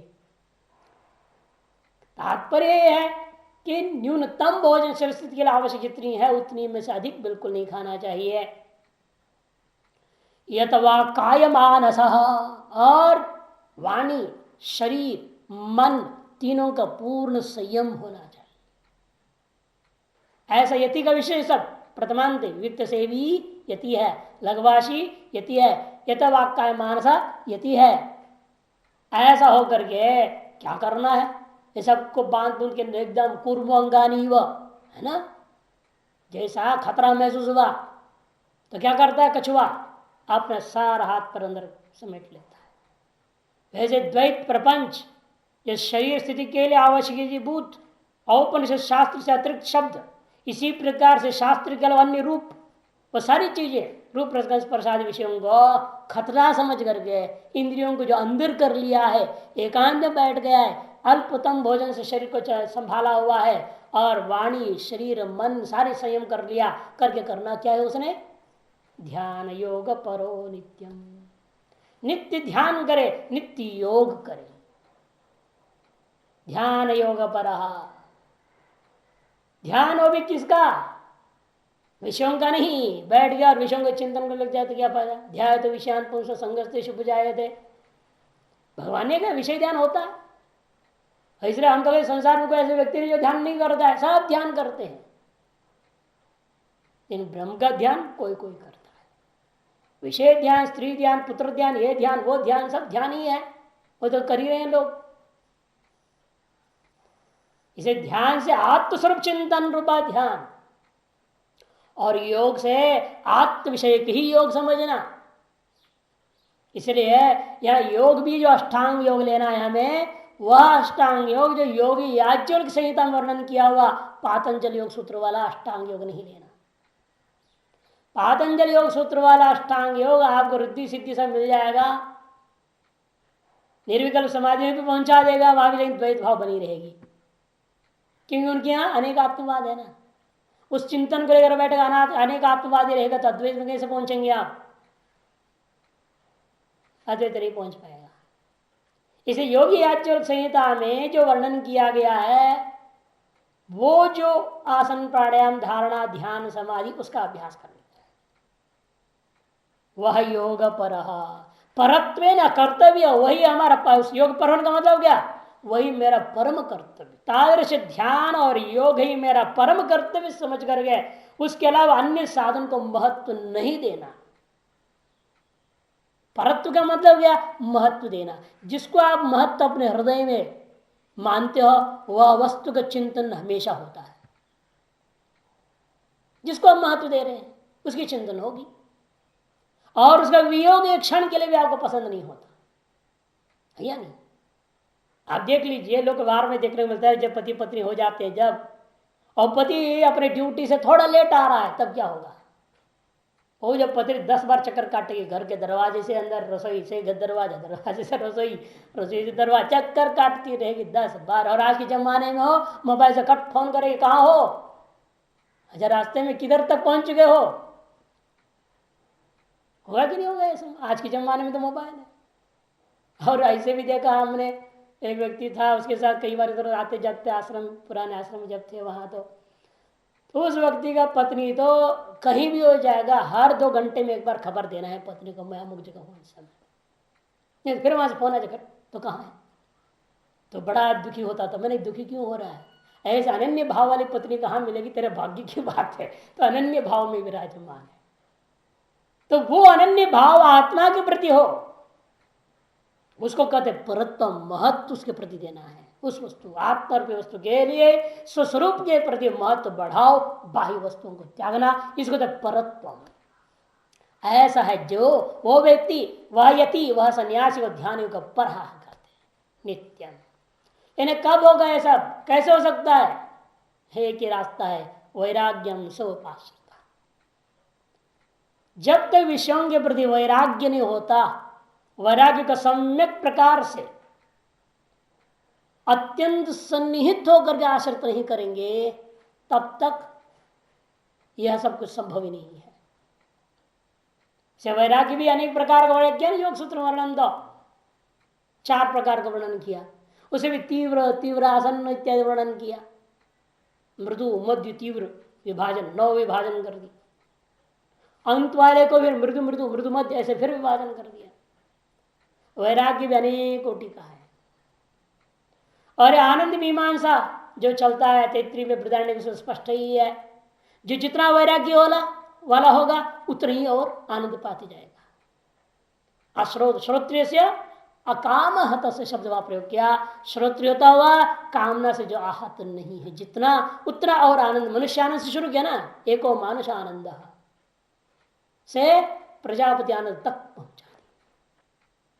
तात्पर्य है कि न्यूनतम भोजन शरीर स्थिति के लिए आवश्यक जितनी है उतनी में से अधिक बिल्कुल नहीं खाना चाहिए। यतवा काय मानस, और वाणी शरीर मन तीनों का पूर्ण संयम होना चाहिए। ऐसा यति का विशेष सब प्रथमांत वित्त सेवी यति है, लघवाशी यति है, यतवा काय मानसा यति है। ऐसा होकर के क्या करना है, ये सबको बांध बूंद के एकदम पूर्वांगानी व, है ना, जैसा खतरा महसूस हुआ तो क्या करता है कछुआ, अपने सारा हाथ पर अंदर समेट लेता है। वैसे द्वैत प्रपंच ये शरीर स्थिति के लिए आवश्यक औपनिषद शास्त्र से अतिरिक्त शब्द, इसी प्रकार से शास्त्र के अलावा अन्य रूप, वो सारी चीजें रूप रस प्रसाद विषयों को खतरा समझ करके इंद्रियों को जो अंदर कर लिया है, एकांत में बैठ गया है, अल्पतम भोजन से शरीर को संभाला हुआ है, और वाणी शरीर मन सारे संयम कर लिया, करके करना क्या है उसने, ध्यान योग परो नित्यम, नित्य ध्यान करे, नित्य योग करे, ध्यान योग पर। ध्यान हो भी किसका, विषयों का नहीं, बैठ गया और विषयों के चिंतन में लग जाए तो क्या फायदा। ध्यान तो विषयान पुरुष संगस्ते शुभ जाए थे, भगवान का विषय ध्यान होता है। इसलिए हम तो संसार में कोई ऐसे व्यक्ति नहीं जो ध्यान नहीं करता है, सब ध्यान करते हैं, इन ब्रह्म का ध्यान कोई कोई करता है। विषय ध्यान, स्त्री ध्यान, पुत्र ध्यान, ये ध्यान वो ध्यान, सब ध्यान ही है, वो तो कर ही रहे हैं लोग। इसे ध्यान से आत्मस्वरूप चिंतन रूपा ध्यान, और योग से आत्म विषय ही योग समझना। इसलिए यह योग भी जो अष्टांग योग लेना है हमें, वह अष्टांग योग जो योगी याज्ञवल्क्य संहिता में वर्णन किया हुआ पातंजल योग सूत्र वाला अष्टांग योग नहीं लेना। पातंजल योग सूत्र वाला अष्टांग योग आपको रिद्धि सिद्धि से मिल जाएगा, निर्विकल्प समाधि में भी पहुंचा देगा, वहां भी लेकिन द्वैत भाव बनी रहेगी, क्योंकि उनके यहाँ अनेक आत्मवाद है ना। उस चिंतन को लेकर बैठेगा अनेक आत्मवादी रहेगा तो अद्वैत में कैसे पहुंचेंगे आप, अद्वैत नहीं पहुंच पाएगा। इसे योगी याज्ञवल्क्य संहिता में जो वर्णन किया गया है, वो जो आसन प्राणायाम धारणा ध्यान समाधि उसका अभ्यास करना है, वह योग परत्व न कर्तव्य, वही हमारा उस योग पर का मतलब क्या, वही मेरा परम कर्तव्य। तादृश ध्यान और योग ही मेरा परम कर्तव्य समझ कर गए, उसके अलावा अन्य साधन को महत्व नहीं देना। परत्व का मतलब क्या, महत्व देना। जिसको आप महत्व अपने हृदय में मानते हो वह वस्तु का चिंतन हमेशा होता है। जिसको आप महत्व दे रहे हैं उसकी चिंतन होगी, और उसका वियोग एक क्षण के लिए भी आपको पसंद नहीं होता, या नहीं। आप देख लीजिए, लोग बाहर में देखने को मिलता है, जब पति पत्नी हो जाते हैं जब, और पति अपने ड्यूटी से थोड़ा लेट आ रहा है तब क्या होगा, वो जब पति 10 बार चक्कर काटेगी, घर के दरवाजे से अंदर, रसोई से दरवाजा, दरवाजे से रसोई, रसोई से दरवाजा, चक्कर काटती रहेगी 10 बार। और आज के जमाने में हो मोबाइल से कट फोन करेगी, कहाँ हो, अच्छा रास्ते में किधर तक पहुंच चुके हो, होगा कि नहीं होगा ऐसा। आज के जमाने में तो मोबाइल है। और ऐसे भी देखा हमने, एक व्यक्ति था, उसके साथ कई बार इधर आते जाते आश्रम, पुराने आश्रम जब थे वहां, तो उस व्यक्ति का पत्नी तो कहीं भी हो जाएगा, हर 2 घंटे में एक बार खबर देना है पत्नी को, मैं अमुक जगह हूँ इस समय। फिर वहां से फोन आ जाकर तो कहाँ है, तो बड़ा दुखी होता था। मैंने दुखी क्यों हो रहा है, ऐसे अनन्य भाव वाली पत्नी कहाँ मिलेगी, तेरे भाग्य की बात है। तो अनन्य भाव में विराजमान है, तो वो अनन्य भाव आत्मा के प्रति हो, उसको कहते परत्व, महत्व उसके प्रति देना है। उस वस्तु आत्मा रूपी वस्तु के लिए स्वस्वरूप के प्रति महत्व बढ़ाओ, बाह्य वस्तुओं को त्यागना, इसको कहते परत्व। ऐसा है जो वो व्यक्ति, वह यति, वह सन्यासी, वह ध्यान योग पर कहते नित्यम। इन्हें कब होगा ऐसा, कैसे हो सकता है? एक ही रास्ता है, वैराग्यम सोपाश्रिता। जब तक विषयों के प्रति वैराग्य नहीं होता, वैराग्य का सम्यक प्रकार से अत्यंत सन्निहित होकर के आश्रित नहीं करेंगे, तब तक यह सब कुछ संभव ही नहीं है। से वैराग्य भी अनेक प्रकार का वर्णन किया, योग सूत्र वर्णन दो 4 प्रकार का वर्णन किया, उसे भी तीव्र, तीव्र, आसन इत्यादि वर्णन किया, मृदु, मध्य, तीव्र विभाजन, 9 विभाजन कर दी। अंत वाले को फिर मृदु मृदु, मृदु मध्य, ऐसे फिर विभाजन कर दिया। वैराग्य भी अनेक कोटि का है। और आनंद मीमांसा जो चलता है तैतृय में, बृहदारण्यक में स्पष्ट ही है, जो जितना वैराग्य वाला होगा उतना ही और आनंद पाते जाएगा। अश्रोत, श्रोत्रिय से अकाम हत से शब्द का प्रयोग किया, श्रोत्रिय होता हुआ कामना से जो आहत नहीं है, जितना उतना और आनंद। मनुष्य आनंद से शुरू किया ना, एको मानुष आनंद से प्रजापति आनंद तक पहुंचा।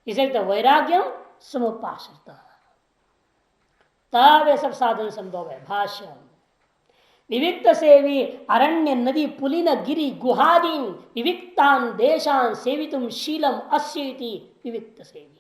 इसे वैराग्यम समुपाश्रित, तब ये सब साधन संभव है। भाष्य, विविक्त सेवी अरण्य नदी पुलिन गिरि गुहादीन विविक्तान देशान सेवितुम शीलम अस्येति विविक्त सेवी।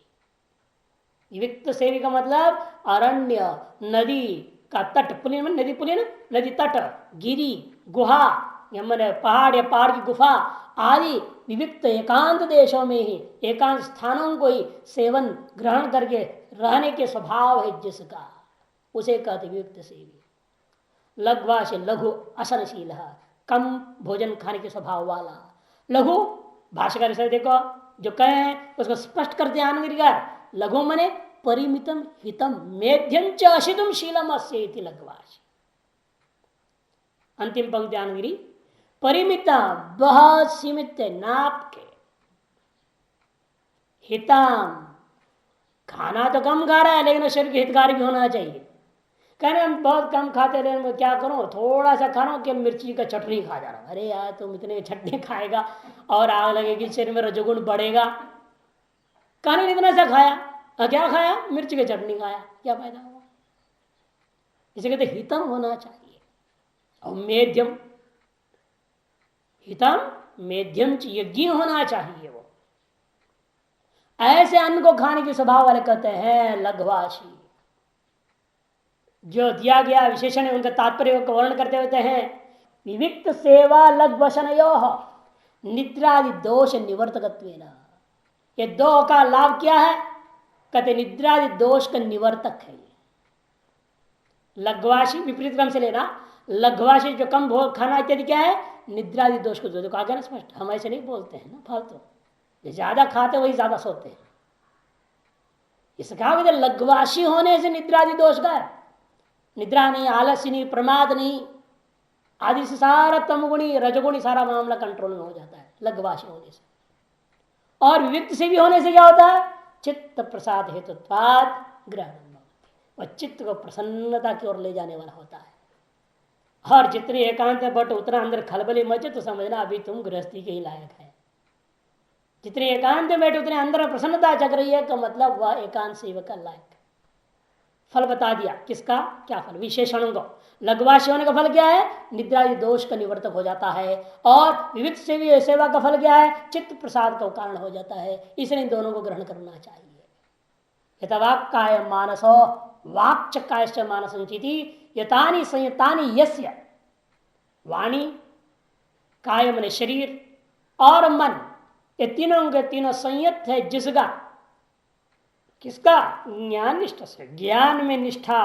विविक्त सेवी का मतलब अरण्य, नदी का तट, पुलिन नदी, पुलिन नदी तट, गिरी, गुहा मैंने पहाड़ या पहाड़ की गुफा आदि विविक्त एकांत देशों में ही, एकांत स्थानों को ही सेवन ग्रहण करके रहने के स्वभाव है जिसका, उसे कहते विविक्त सेवी। लघ्वा से लघु असनशील, कम भोजन खाने के स्वभाव वाला। लघु भाष्यकार से देखो जो कहे उसको स्पष्ट करते आनंद। लघु मने परिमितम हितम मेध्यम च अशितुम शीलम अस्येति लघ्वासी। अंतिम पंक्ति आनंदगिरी, परिमित बहुत सीमित नाप के, हितम खाना तो कम खा रहा है लेकिन शरीर के हितकारी भी होना चाहिए। कहने हम बहुत कम खाते रहे, मैं क्या करूं, थोड़ा सा खा रहा हूं कि मिर्ची का चटनी खा जा रहा हूं। अरे यार तुम इतने चटनी खाएगा और आग लगेगी, शरीर में रजोगुण बढ़ेगा। कहने इतना सा खाया, क्या खाया, मिर्ची का चटनी खाया, क्या फायदा हुआ? इसे कहते हितम होना चाहिए। और मेध्यम, हितम मेध्यम यज्ञ होना चाहिए। वो ऐसे अन्न को खाने के स्वभाव वाले कहते हैं लघ्वासी। जो दिया गया विशेषण है उनका तात्पर्य को वर्णन करते होते हैं, विविक्त सेवा लघ्वशनयो निद्रादि दोष निवर्तकत्वेन। ये दो का लाभ क्या है? कहते निद्रादि दोष का निवर्तक है। लघ्वासी विपरीत क्रम से लेना, लघ्वासी जो कम भोग खाना इत्यादि क्या है, निद्रादि दोष को जो कहा गया ना स्पष्ट। हम ऐसे नहीं बोलते हैं ना फालतू, ज्यादा खाते वही ज्यादा सोते हैं। इसे कहा कि लघ्वासी होने से निद्रादि दोष का है। निद्रा नहीं, आलस्य नहीं, प्रमाद नहीं आदि से सारा तमगुणी रजगुणी सारा मामला कंट्रोल में हो जाता है लघ्वासी होने से। और विविक्त से भी होने से क्या होता है, चित्त प्रसाद हेतुत्वाद ग्रहण, वह चित्त को प्रसन्नता की ओर ले जाने वाला होता है। और जितनी एकांत है बट उतना अंदर खलबली मचे तो समझना अभी तुम गृहस्थी के ही लायक है। जितने एकांत में बैठे उतने अंदर प्रसन्नता जग रही है, का मतलब वह एकांत सेवक का लायक है। फल बता दिया, किसका क्या फल, विशेषणों को। लघ्वासी होने का फल क्या है, निद्रा दोष का निवर्तक हो जाता है। और विविध सेवा का फल क्या है, चित्त प्रसाद का कारण हो जाता है। इसलिए इन दोनों को ग्रहण करना चाहिए। यथावाक् काय मानसो वाक् काय मानसंचिति यतानि संयतानि यस्य। वाणी, काय मन शरीर और मन, ये तीनों के तीनों संयत है जिसका, किसका, ज्ञान निष्ठा से, ज्ञान में निष्ठा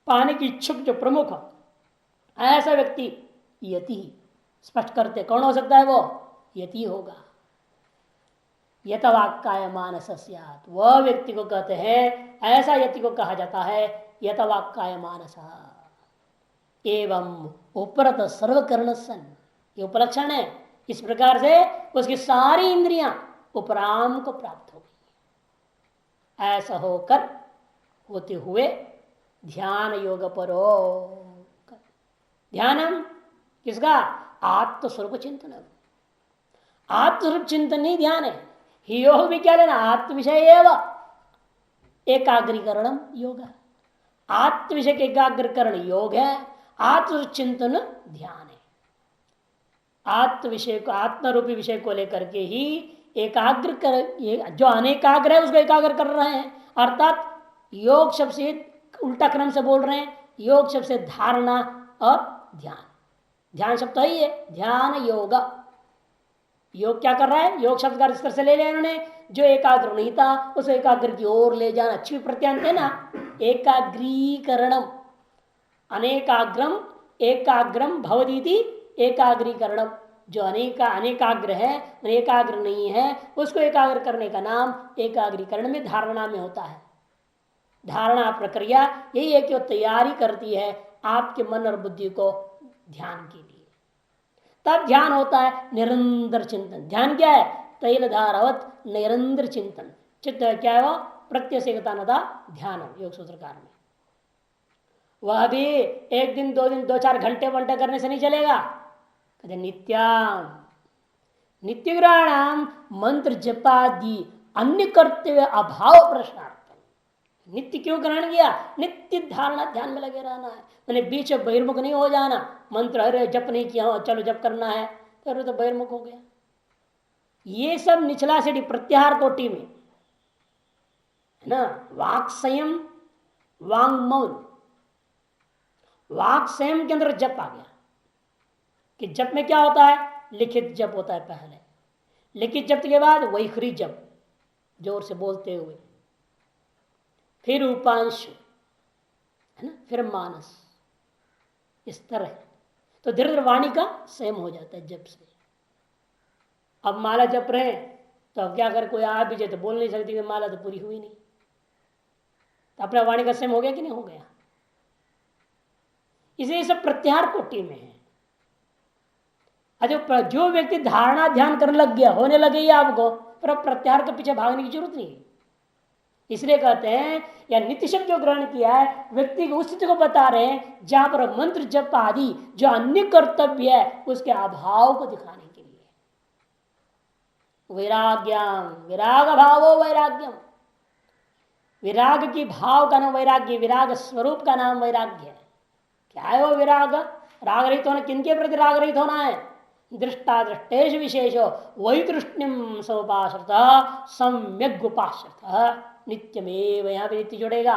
पाने की इच्छुक जो प्रमुख, ऐसा व्यक्ति यति स्पष्ट करते। कौन हो सकता है वो, यति होगा। यतवाक्काय मानस स्यात्, वह व्यक्ति को कहते हैं, ऐसा यति को कहा जाता है यतवाक्काय मानस। एवं उपरत सर्वकर्ण सन, ये उपलक्षण है। इस प्रकार से उसकी सारी इंद्रियां उपराम को प्राप्त हो गई। ऐसा होकर होते हुए ध्यान योग परो, ध्यानम किसका? आत्मस्वरूप चिंतन। आत्मस्वरूप चिंतन नहीं ध्यान है। योग भी क्या लेना? आत्म विषय एवं एकाग्रीकरणम योग। आत्म विषय के एकाग्रकरण योग है, आत्म चिंतन ध्यान है। आत्म विषय को, आत्म रूपी विषय को लेकर के ही एकाग्र कर, जो अनेकाग्र है उसको एकाग्र कर रहे हैं। अर्थात योग शब्द से उल्टा क्रम से बोल रहे हैं। योग शब्द से धारणा और ध्यान, ध्यान शब्द तो ही है, ध्यान योग। योग क्या कर रहा है? योग शब्द का इस तरह से ले लिया इन्होंने, जो एकाग्र नहीं था उस एकाग्र की ओर ले जाना। अच्छी प्रत्यांत है ना, एकाग्रीकरणम, अनेकाग्रम एकाग्रम भवदीति एकाग्रीकरणम। जो अनेकाग्र है, एकाग्र नहीं है, उसको एकाग्र करने का नाम एकाग्रीकरण में, धारणा में होता है। धारणा प्रक्रिया यही है कि वो तैयारी करती है आपके मन और बुद्धि को ध्यान के लिए। तब ध्यान होता है निरंतर चिंतन। ध्यान क्या है? तैलधारावत निरंतर चिंतन। चित्त क्या है? वो प्रत्यसेकता नता ध्यान, योग सूत्रकार में। वह भी एक दिन, दो दिन, 2-4 घंटे वंटे करने से नहीं चलेगा। कहते नित्याम, नित्य ग्रहणाम मंत्र जपादि अन्य कर्तव्य अभाव प्रश्नार्थ। नित्य क्यों ग्रहण किया? नित्य धारणा ध्यान में लगे रहना है। मैंने बीच में बहिर्मुख नहीं हो जाना। मंत्र अरे जप नहीं किया, चलो जप करना है, तो बहिर्मुख हो गया। ये सब निचला सीढ़ी प्रत्याहार कोटि में है ना। वाक संयम, वांग मौन। वाक संयम के अंदर जप आ गया कि जप में क्या होता है? लिखित जप होता है पहले, लिखित जप के बाद वैखरी जप, जोर से बोलते हुए, फिर उपांशु है ना, फिर मानस, इस तरह। तो धीरे धीरे वाणी का संयम हो जाता है जप से। अब माला जप रहे तो अब क्या कर, कोई आ भी जाए तो बोल नहीं सकती कि माला तो पूरी हुई नहीं, तो अपना वाणी का संयम हो गया कि नहीं हो गया? इसलिए सब प्रत्याहार कोटि में है। अच्छा, जो व्यक्ति धारणा ध्यान करने लग गया, होने लगे आपको, फिर प्रत्याहार के पीछे भागने की जरूरत नहीं। इसलिए कहते हैं या नित्य शब्द जो ग्रहण किया है, व्यक्ति की उस स्थिति को बता रहे हैं जहां पर मंत्र जप आदि जो अन्य कर्तव्य है उसके अभाव को दिखाने के लिए। वैराग्यम, विराग भावो वैराग्यम। विराग की भाव का नाम वैराग्य, विराग स्वरूप का नाम वैराग्य है। क्या है वो विराग? राग रहित होना, किनके प्रति राग रहित होना है? दृष्टा दृष्टेश विशेषो वैतृष्ण्यम समुपाश्रित सम्यक उपाश्रित नित्यमेव। यहां पर नित्य जुड़ेगा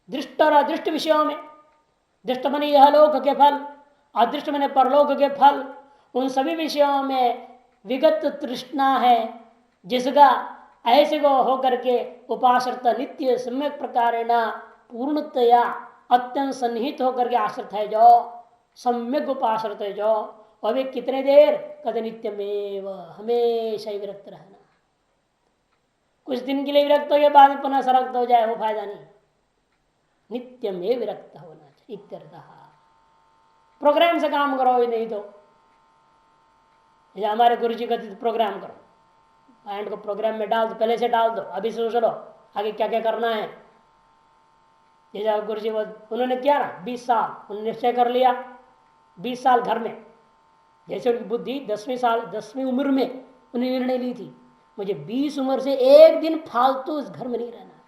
दृष्ट और अदृष्ट विषयों में। दृष्ट मने यह लोक के फल, अदृष्ट मने परलोक के फल। उन सभी विषयों में विगत तृष्णा है जिसका ऐसे को होकर के उपाश्रित नित्य सम्यक प्रकार पूर्णतया अत्यंत सन्निहित होकर के आश्रित है, जो सम्यक उपाश्रित है, जो और वे कितने देर? कद नित्यमेव, हमेशा ही विरक्त रहना। कुछ दिन के लिए विरक्त हो गया, बाद में पुनः सरक्त हो जाए, वो फायदा नहीं। नित्य में विरक्त होना चाहिए इत्यर्थः। प्रोग्राम से काम करो ही नहीं तो, हमारे गुरु जी कहते प्रोग्राम करो, माइंड को प्रोग्राम में डाल दो, पहले से डाल दो, अभी सोच लो आगे क्या क्या करना है। जैसे गुरु जी उन्होंने किया ना, 20 साल उन्होंने निश्चय कर लिया, 20 साल घर में। जैसे उनकी बुद्धि 10वीं उम्र में उन्हें निर्णय ली थी, मुझे 20 उम्र से एक दिन फालतू इस घर में नहीं रहना।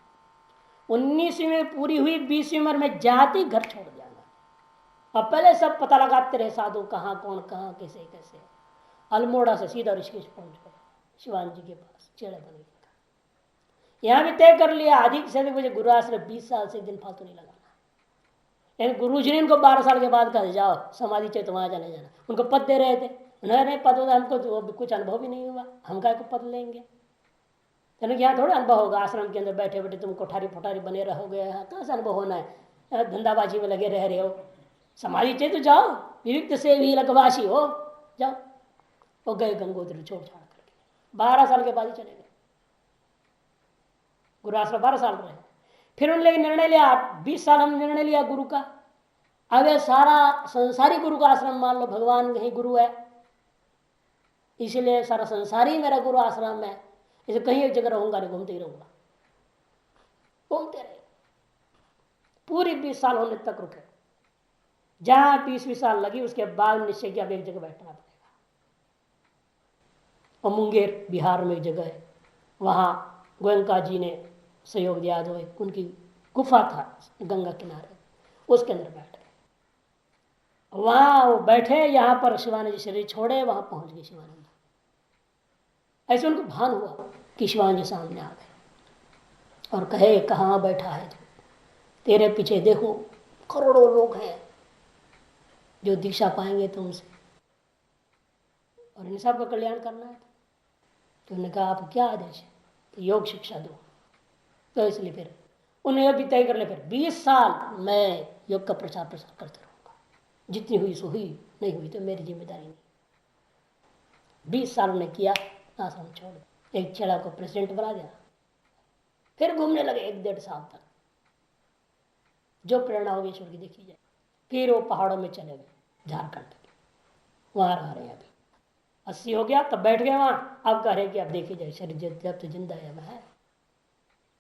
19वीं में पूरी हुई, 20वीं उम्र में जाती घर छोड़ जाना। अब पहले सब पता लगाते रहे साधु कहाँ कौन कहाँ कैसे कैसे। अल्मोड़ा से सीधा ऋषिकेश पहुंच गए, शिवान जी के पास चेड़ा बन गया। यहाँ भी तय कर लिया अधिक से अधिक मुझे गुरु आश्रम 20 साल से एक दिन फालतू नहीं लगाना। लेकिन गुरु जी ने इनको 12 साल के बाद कहा जाओ समाधि चाहिए तो वहां जाने जाना। उनको पद दे रहे थे, उन्होंने पद होता, हमको तो कुछ अनुभव भी नहीं हुआ, हम काय को पद लेंगे। यानी यहाँ थोड़ा अनुभव होगा, आश्रम के अंदर बैठे बैठे तुम कोठारी फोठारी बने रहोगे, कहाँ से अनुभव होना है? धंधाबाजी में लगे रह रहे हो। समाधि चाहिए तो जाओ, विविक्त से भी लकवासी हो, जाओ। वो गए गंगोत्री छोड़ छाड़ करके, 12 साल के बाद ही चले गए। गुरु आश्रम 12 साल रहे। फिर उन्होंने निर्णय लिया, 20 साल हमने निर्णय लिया गुरु का, अब ये सारा संसारी गुरु का आश्रम मान लो, भगवान कहीं गुरु है, इसलिए सारा संसार ही मेरा गुरु आश्रम है, इसे कहीं एक जगह रहूंगा नहीं, घूमते ही रहूंगा, घूमते रहे। पूरी 20 साल होने तक रुके, जहां 20 साल लगी उसके बाद निश्चय किया अब एक जगह बैठना पड़ेगा। और मुंगेर बिहार में एक जगह है, वहां गोयंका जी ने सहयोग दिया, जो उनकी गुफा था गंगा किनारे, उसके अंदर बैठ गए। वहां वो बैठे, यहाँ पर शिवानंद जी शरीर छोड़े, वहां पहुंच गए शिवानंद। ऐसे उनको भान हुआ कि शिवानंद जी सामने आ गए और कहे कहाँ बैठा है तू, तेरे पीछे देखो करोड़ों लोग हैं जो दीक्षा पाएंगे तुमसे, और इन सब का कल्याण करना है। तो उन्होंने कहा आप क्या आदेश है? तो योग शिक्षा दो। तो इसलिए फिर उन्हें भी तय कर ले, फिर 20 साल मैं योग का प्रचार प्रसार करते रहूँगा, जितनी हुई सो हुई, नहीं हुई तो मेरी जिम्मेदारी नहीं। 20 साल उन्हें किया, आश्रम छोड़ दिया, एक छेड़ा को प्रेसिडेंट बना दिया, फिर घूमने लगे 1-1.5 साल तक। जो प्रेरणा होगी ईश्वर की देखी जाए। फिर वो पहाड़ों में चले गए, झारखंड के, वहाँ रह रहे हैं अभी। 80 हो गया तब बैठ गए वहाँ। अब कह रहे कि अब देखी जाए, शरीर जब तो जिंदा है मैं,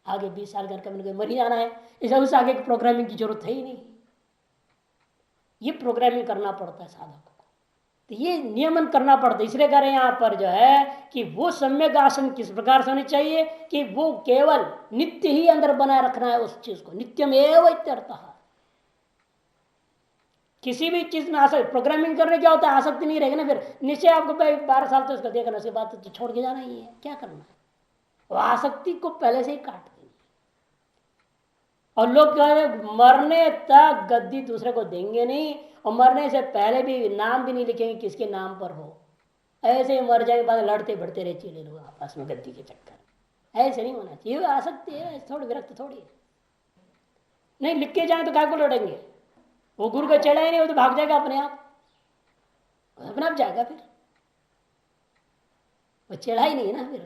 आगे 20 साल घर का मैंने मर ही जाना है, इसे उससे आगे प्रोग्रामिंग की जरूरत है ही नहीं। ये प्रोग्रामिंग करना पड़ता है साधक को, तो ये नियमन करना पड़ता है। इसलिए कह रहे हैं यहाँ पर जो है कि वो सम्यक आसन किस प्रकार से होनी चाहिए कि वो केवल नित्य ही अंदर बनाए रखना है उस चीज को, नित्यम एवं इत्यर्थः। किसी भी चीज में आसक्ति, प्रोग्रामिंग करने क्या होता है, आसक्ति नहीं रहेगी ना, फिर निश्चय आपको 12 साल तो इसका देखना, उसके बाद तो छोड़ के जाना ही है, क्या करना है। वो आसक्ति को पहले से ही काट देनी। और लोग कह रहे मरने तक गद्दी दूसरे को देंगे नहीं, और मरने से पहले भी नाम भी नहीं लिखेंगे किसके नाम पर हो। ऐसे ही मर जाए बाद लड़ते बढ़ते रहे चले लोग आपस में गद्दी के चक्कर, ऐसे नहीं होना चाहिए। आसक्ति है थोड़ी, विरक्त थोड़ी है। नहीं लिख के जाए तो काय को लड़ेंगे, वो गुरु का चढ़ा ही नहीं, वो तो भाग जाएगा अपने आप, अपने आप जाएगा। फिर वो चढ़ा ही नहीं है ना, फिर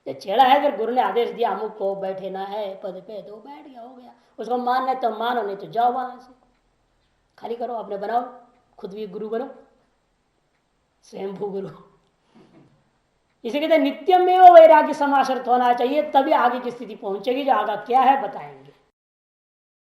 तो चढ़ा है, फिर गुरु ने आदेश दिया अमुक को बैठे ना है पद पे, तो बैठ गया, हो गया। उसको मानना है तो मानो, नहीं तो जाओ वहां से, खाली करो, अपने बनाओ, खुद भी गुरु बनो, स्वयंभू गुरु। इसे कहते हैं नित्यम में वैराग्य समाश्रित होना चाहिए, तभी आगे की स्थिति पहुंचेगी। जो आगे क्या है बताएंगे।